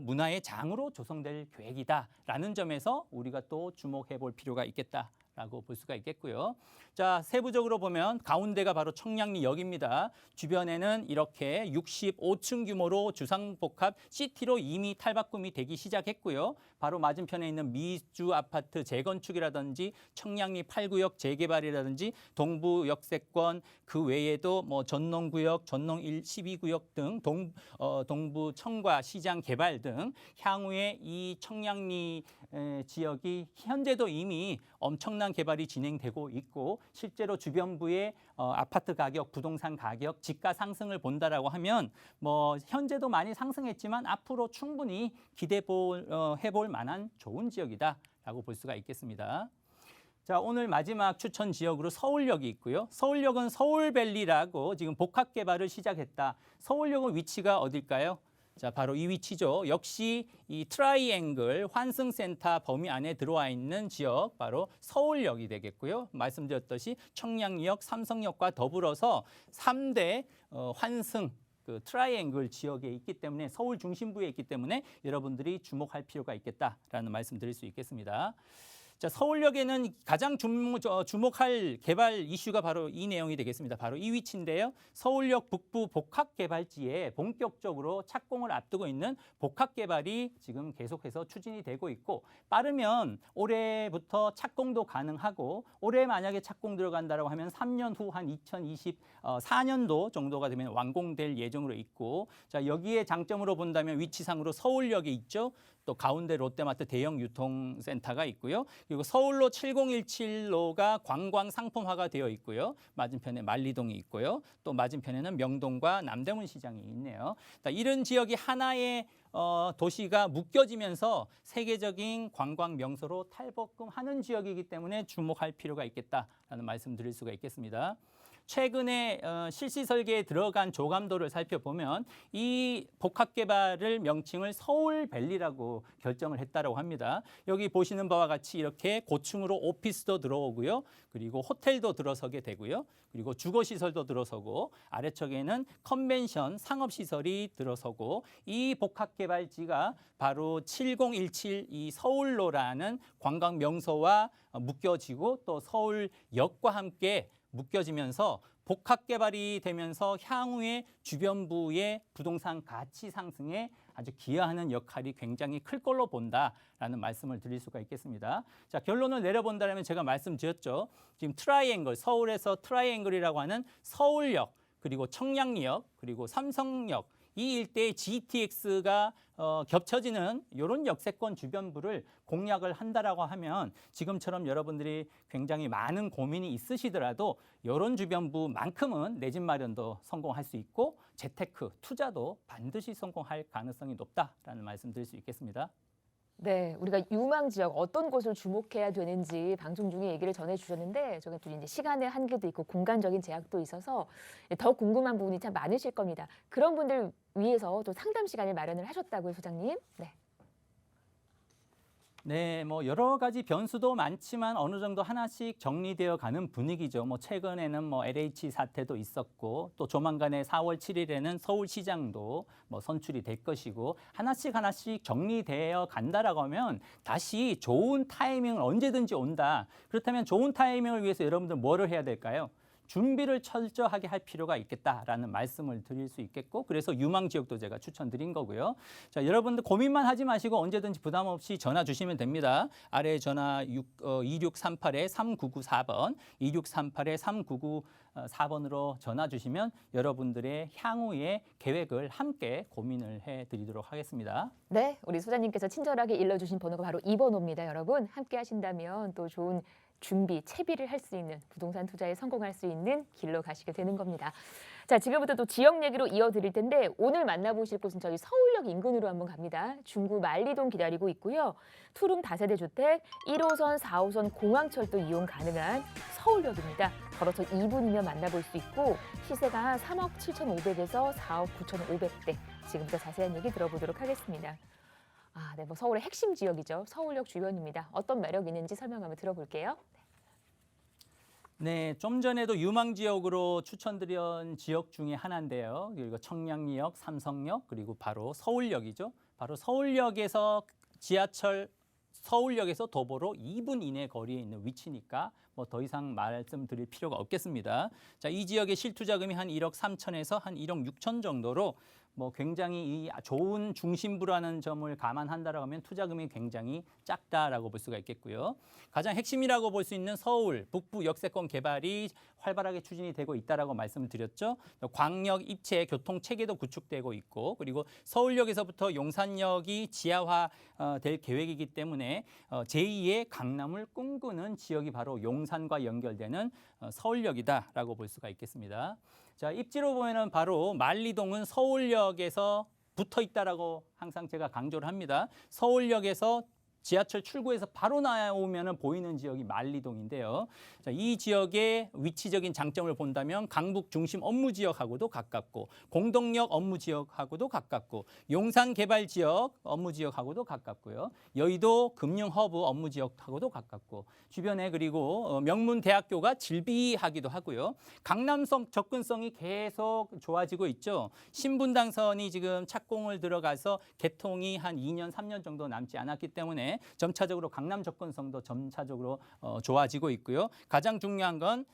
문화의 장으로 조성될 계획이다라는 점에서 우리가 또 주목해 볼 필요가 있겠다라고 볼 수가 있겠고요. 자, 세부적으로 보면 가운데가 바로 청량리역입니다. 주변에는 이렇게 65층 규모로 주상복합 시티로 이미 탈바꿈이 되기 시작했고요. 바로 맞은편에 있는 미주 아파트 재건축이라든지 청량리 8구역 재개발이라든지 동부 역세권 그 외에도 뭐 전농구역, 전농 12구역 등 동부 청과 시장 개발 등 향후에 이 청량리 지역이 현재도 이미 엄청난 개발이 진행되고 있고 실제로 주변부의 아파트 가격, 부동산 가격, 집가 상승을 본다라고 하면 뭐 현재도 많이 상승했지만 앞으로 충분히 해볼 만한 좋은 지역이다라고 볼 수가 있겠습니다. 자, 오늘 마지막 추천 지역으로 서울역이 있고요. 서울역은 서울밸리라고 지금 복합 개발을 시작했다. 서울역은 위치가 어딜까요? 자, 바로 이 위치죠. 역시 이 트라이앵글 환승센터 범위 안에 들어와 있는 지역 바로 서울역이 되겠고요. 말씀드렸듯이 청량리역, 삼성역과 더불어서 3대 환승 트라이앵글 지역에 있기 때문에 서울 중심부에 있기 때문에 여러분들이 주목할 필요가 있겠다라는 말씀 드릴 수 있겠습니다. 자, 서울역에는 가장 주목할 개발 이슈가 바로 이 내용이 되겠습니다. 바로 이 위치인데요. 서울역 북부 복합개발지에 본격적으로 착공을 앞두고 있는 복합개발이 지금 계속해서 추진이 되고 있고 빠르면 올해부터 착공도 가능하고 올해 만약에 착공 들어간다고 하면 3년 후 한 2024년도 정도가 되면 완공될 예정으로 있고 자, 여기에 장점으로 본다면 위치상으로 서울역에 있죠. 또 가운데 롯데마트 대형 유통센터가 있고요. 그리고 서울로 7017로가 관광 상품화가 되어 있고요. 맞은편에 만리동이 있고요. 또 맞은편에는 명동과 남대문 시장이 있네요. 이런 지역이 하나의 도시가 묶여지면서 세계적인 관광 명소로 탈바꿈하는 지역이기 때문에 주목할 필요가 있겠다라는 말씀 드릴 수가 있겠습니다. 최근에 실시 설계에 들어간 조감도를 살펴보면 이 복합 개발을 명칭을 서울밸리라고 결정을 했다고 합니다. 여기 보시는 바와 같이 이렇게 고층으로 오피스도 들어오고요. 그리고 호텔도 들어서게 되고요. 그리고 주거시설도 들어서고 아래쪽에는 컨벤션 상업시설이 들어서고 이 복합개발지가 바로 7017 이 서울로라는 관광 명소와 묶여지고 또 서울역과 함께 묶여지면서 복합 개발이 되면서 향후에 주변부의 부동산 가치 상승에 아주 기여하는 역할이 굉장히 클 걸로 본다라는 말씀을 드릴 수가 있겠습니다. 자, 결론을 내려본다면 제가 말씀드렸죠. 지금 트라이앵글, 서울에서 트라이앵글이라고 하는 서울역, 그리고 청량리역, 그리고 삼성역 이 일대의 GTX가 겹쳐지는 이런 역세권 주변부를 공략을 한다라고 하면 지금처럼 여러분들이 굉장히 많은 고민이 있으시더라도 이런 주변부만큼은 내 집 마련도 성공할 수 있고 재테크, 투자도 반드시 성공할 가능성이 높다라는 말씀 드릴 수 있겠습니다. 네, 우리가 유망 지역 어떤 곳을 주목해야 되는지 방송 중에 얘기를 전해주셨는데 저게 또 이제 시간의 한계도 있고 공간적인 제약도 있어서 더 궁금한 부분이 참 많으실 겁니다. 그런 분들 위해서 또 상담 시간을 마련을 하셨다고요, 소장님? 네. 네, 뭐 여러 가지 변수도 많지만 어느 정도 하나씩 정리되어 가는 분위기죠. 뭐 최근에는 뭐 LH 사태도 있었고 또 조만간에 4월 7일에는 서울시장도 뭐 선출이 될 것이고 하나씩 정리되어 간다라고 하면 다시 좋은 타이밍은 언제든지 온다. 그렇다면 좋은 타이밍을 위해서 여러분들 뭐를 해야 될까요? 준비를 철저하게 할 필요가 있겠다라는 말씀을 드릴 수 있겠고 그래서 유망 지역도 제가 추천드린 거고요. 자, 여러분들 고민만 하지 마시고 언제든지 부담 없이 전화 주시면 됩니다. 아래 전화 2638-3994번, 2638-3994번으로 전화 주시면 여러분들의 향후의 계획을 함께 고민을 해드리도록 하겠습니다. 네, 우리 소장님께서 친절하게 일러주신 번호가 바로 이 번호입니다. 여러분 함께 하신다면 또 좋은 준비, 채비를 할 수 있는 부동산 투자에 성공할 수 있는 길로 가시게 되는 겁니다. 자, 지금부터 또 지역 얘기로 이어드릴 텐데 오늘 만나보실 곳은 저희 서울역 인근으로 한번 갑니다. 중구 만리동 기다리고 있고요. 투룸 다세대 주택, 1호선, 4호선 공항철도 이용 가능한 서울역입니다. 걸어서 2분이면 만나볼 수 있고 시세가 3억 7,500에서 4억 9,500대. 지금부터 자세한 얘기 들어보도록 하겠습니다. 아, 네, 뭐 서울의 핵심 지역이죠. 서울역 주변입니다. 어떤 매력이 있는지 설명 한번 들어볼게요. 네, 좀 전에도 유망 지역으로 추천드린 지역 중에 하나인데요. 그리고 청량리역, 삼성역, 그리고 바로 서울역이죠. 바로 서울역에서 지하철 서울역에서 도보로 2분 이내 거리에 있는 위치니까 뭐 더 이상 말씀드릴 필요가 없겠습니다. 자, 이 지역의 실투자금이 한 1억 3천에서 한 1억 6천 정도로 뭐 굉장히 좋은 중심부라는 점을 감안한다라고 하면 투자금이 굉장히 작다라고 볼 수가 있겠고요. 가장 핵심이라고 볼 수 있는 서울 북부 역세권 개발이 활발하게 추진이 되고 있다라고 말씀을 드렸죠. 광역 입체 교통 체계도 구축되고 있고 그리고 서울역에서부터 용산역이 지하화 될 계획이기 때문에 제2의 강남을 꿈꾸는 지역이 바로 용산과 연결되는 서울역이다라고 볼 수가 있겠습니다. 자, 입지로 보면은 바로 만리동은 서울역에서 붙어 있다라고 항상 제가 강조를 합니다. 서울역에서 지하철 출구에서 바로 나오면 보이는 지역이 만리동인데요. 자, 이 지역의 위치적인 장점을 본다면 강북 중심 업무 지역하고도 가깝고 공동역 업무 지역하고도 가깝고 용산 개발 지역 업무 지역하고도 가깝고요. 여의도 금융 허브 업무 지역하고도 가깝고 주변에 그리고 명문 대학교가 질비하기도 하고요. 강남성 접근성이 계속 좋아지고 있죠. 신분당선이 지금 착공을 들어가서 개통이 한 2년, 3년 정도 남지 않았기 때문에 점차적으로 강남 접근성도 점차적으로 좋아지고 있고요. 가장 중요한 건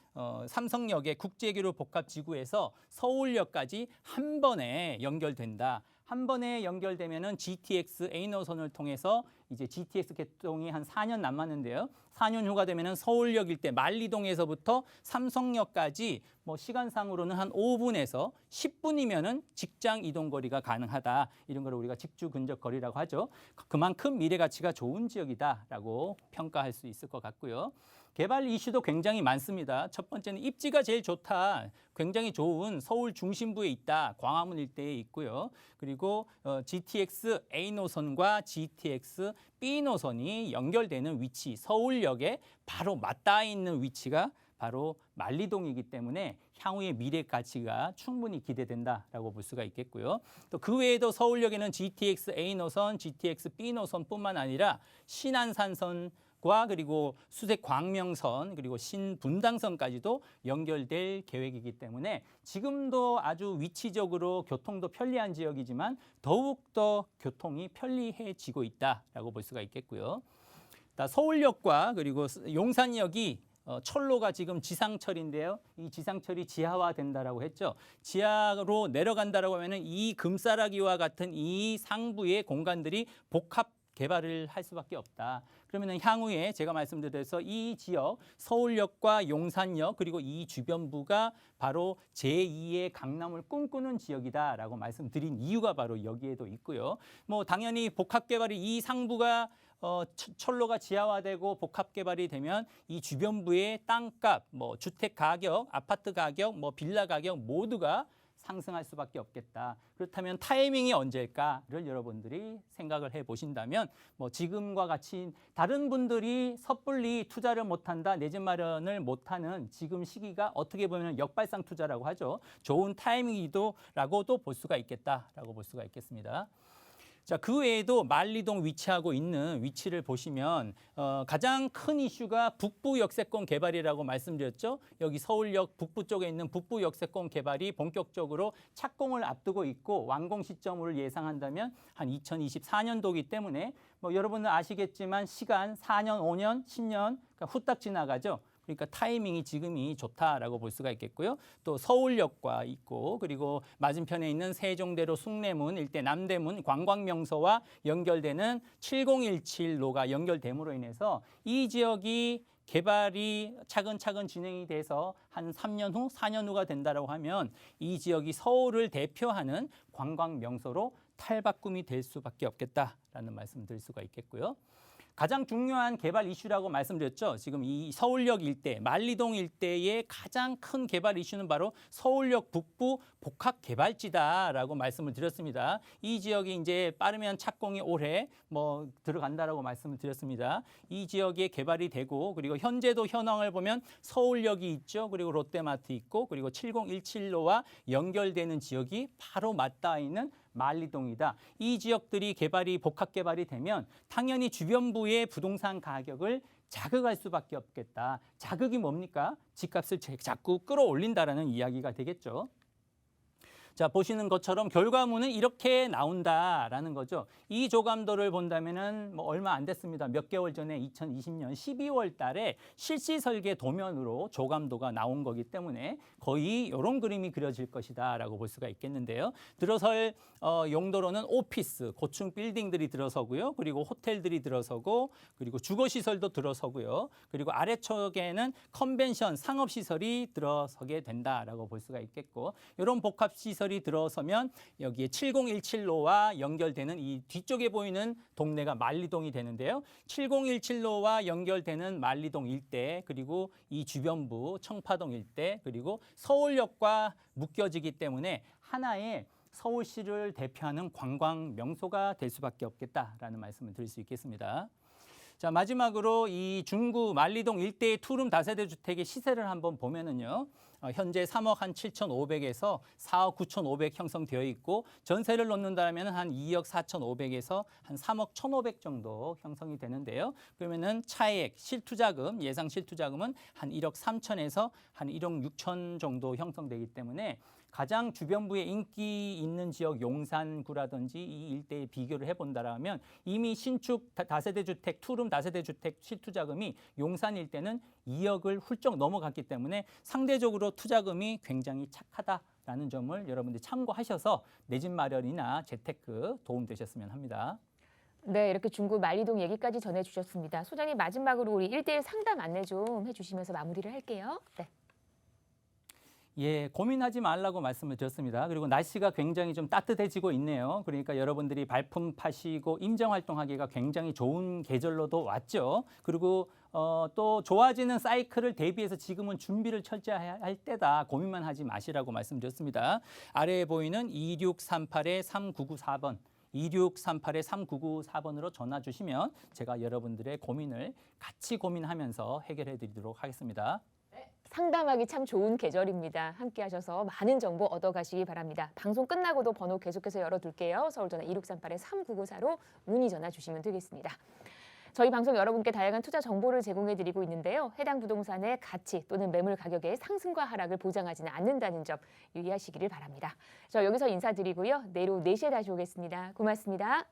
삼성역의 국제기류 복합지구에서 서울역까지 한 번에 연결된다. 한 번에 연결되면은 GTX A 노선을 통해서 이제 GTX 개통이 한 4년 남았는데요. 4년 후가 되면은 서울역 일대 만리동에서부터 삼성역까지 뭐 시간상으로는 한 5분에서 10분이면은 직장 이동 거리가 가능하다. 이런 걸 우리가 직주 근접 거리라고 하죠. 그만큼 미래 가치가 좋은 지역이다라고 평가할 수 있을 것 같고요. 개발 이슈도 굉장히 많습니다. 첫 번째는 입지가 제일 좋다. 굉장히 좋은 서울 중심부에 있다. 광화문 일대에 있고요. 그리고 GTX A 노선과 GTX B 노선이 연결되는 위치, 서울역에 바로 맞닿아 있는 위치가 바로 만리동이기 때문에 향후의 미래 가치가 충분히 기대된다라고 볼 수가 있겠고요. 또 그 외에도 서울역에는 GTX A 노선, GTX B 노선뿐만 아니라 신안산선과 그리고 수색 광명선 그리고 신분당선까지도 연결될 계획이기 때문에 지금도 아주 위치적으로 교통도 편리한 지역이지만 더욱더 교통이 편리해지고 있다라고 볼 수가 있겠고요. 서울역과 그리고 용산역이 철로가 지금 지상철인데요. 이 지상철이 지하화된다라고 했죠. 지하로 내려간다라고 하면은 이 금싸라기와 같은 이 상부의 공간들이 복합 개발을 할 수밖에 없다. 그러면은 향후에 제가 말씀드려서 이 지역 서울역과 용산역 그리고 이 주변부가 바로 제2의 강남을 꿈꾸는 지역이다라고 말씀드린 이유가 바로 여기에도 있고요. 뭐 당연히 복합 개발이 이 상부가 철로가 지하화되고 복합 개발이 되면 이 주변부의 땅값, 뭐 주택 가격, 아파트 가격, 뭐 빌라 가격 모두가 상승할 수밖에 없겠다. 그렇다면 타이밍이 언제일까를 여러분들이 생각을 해 보신다면 뭐 지금과 같이 다른 분들이 섣불리 투자를 못한다, 내 집 마련을 못하는 지금 시기가 어떻게 보면 역발상 투자라고 하죠. 좋은 타이밍이기도라고도 볼 수가 있겠다라고 볼 수가 있겠습니다. 자, 그 외에도 만리동 위치하고 있는 위치를 보시면 가장 큰 이슈가 북부 역세권 개발이라고 말씀드렸죠. 여기 서울역 북부 쪽에 있는 북부 역세권 개발이 본격적으로 착공을 앞두고 있고 완공 시점을 예상한다면 한 2024년도이기 때문에 뭐 여러분은 아시겠지만 시간 4년, 5년, 10년 그러니까 후딱 지나가죠. 그러니까 타이밍이 지금이 좋다라고 볼 수가 있겠고요. 또 서울역과 있고 그리고 맞은편에 있는 세종대로 숭례문 일대 남대문 관광명소와 연결되는 7017로가 연결됨으로 인해서 이 지역이 개발이 차근차근 진행이 돼서 한 3년 후, 4년 후가 된다고 하면 이 지역이 서울을 대표하는 관광명소로 탈바꿈이 될 수밖에 없겠다라는 말씀 드릴 수가 있겠고요. 가장 중요한 개발 이슈라고 말씀드렸죠. 지금 이 서울역 일대, 만리동 일대의 가장 큰 개발 이슈는 바로 서울역 북부 복합 개발지다라고 말씀을 드렸습니다. 이 지역이 이제 빠르면 착공이 올해 뭐 들어간다라고 말씀을 드렸습니다. 이 지역에 개발이 되고 그리고 현재도 현황을 보면 서울역이 있죠. 그리고 롯데마트 있고 그리고 7017로와 연결되는 지역이 바로 맞닿아 있는 만리동이다. 이 지역들이 개발이 복합 개발이 되면 당연히 주변부의 부동산 가격을 자극할 수밖에 없겠다. 자극이 뭡니까? 집값을 자꾸 끌어올린다라는 이야기가 되겠죠. 자, 보시는 것처럼 결과물은 이렇게 나온다라는 거죠. 이 조감도를 본다면은 뭐 얼마 안 됐습니다. 몇 개월 전에 2020년 12월 달에 실시 설계 도면으로 조감도가 나온 거기 때문에 거의 이런 그림이 그려질 것이다라고 볼 수가 있겠는데요. 들어설 용도로는 오피스, 고층 빌딩들이 들어서고요. 그리고 호텔들이 들어서고 그리고 주거시설도 들어서고요. 그리고 아래쪽에는 컨벤션, 상업시설이 들어서게 된다라고 볼 수가 있겠고 이런 복합시설 이 들어서면 여기에 7017로와 연결되는 이 뒤쪽에 보이는 동네가 만리동이 되는데요. 7017로와 연결되는 만리동 일대 그리고 이 주변부 청파동 일대 그리고 서울역과 묶여지기 때문에 하나의 서울시를 대표하는 관광 명소가 될 수밖에 없겠다라는 말씀을 드릴 수 있겠습니다. 자, 마지막으로 이 중구 만리동 일대의 투룸 다세대 주택의 시세를 한번 보면은요. 현재 3억 한 7,500에서 4억 9,500 형성되어 있고 전세를 놓는다면 한 2억 4,500에서 한 3억 1,500 정도 형성이 되는데요. 그러면은 차액 실투자금 예상 실투자금은 한 1억 3천에서 한 1억 6천 정도 형성되기 때문에 가장 주변부에 인기 있는 지역 용산구라든지 이 일대에 비교를 해본다라면 이미 신축 다세대 주택, 투룸 다세대 주택 실투자금이 용산 일대는 2억을 훌쩍 넘어갔기 때문에 상대적으로 투자금이 굉장히 착하다라는 점을 여러분들이 참고하셔서 내 집 마련이나 재테크 도움되셨으면 합니다. 네, 이렇게 중구 만리동 얘기까지 전해주셨습니다. 소장님 마지막으로 우리 1대1 상담 안내 좀 해주시면서 마무리를 할게요. 네. 예, 고민하지 말라고 말씀을 드렸습니다. 그리고 날씨가 굉장히 좀 따뜻해지고 있네요. 그러니까 여러분들이 발품 파시고 임정 활동하기가 굉장히 좋은 계절로도 왔죠. 그리고 또 좋아지는 사이클을 대비해서 지금은 준비를 철저히 할 때다. 고민만 하지 마시라고 말씀드렸습니다. 아래에 보이는 2638-3994번. 2638-3994번으로 전화 주시면 제가 여러분들의 고민을 같이 고민하면서 해결해 드리도록 하겠습니다. 상담하기 참 좋은 계절입니다. 함께 하셔서 많은 정보 얻어가시기 바랍니다. 방송 끝나고도 번호 계속해서 열어둘게요. 서울전화 2638-3994로 문의 전화 주시면 되겠습니다. 저희 방송 여러분께 다양한 투자 정보를 제공해드리고 있는데요. 해당 부동산의 가치 또는 매물 가격의 상승과 하락을 보장하지는 않는다는 점 유의하시기를 바랍니다. 저 여기서 인사드리고요. 내일 오후 4시에 다시 오겠습니다. 고맙습니다.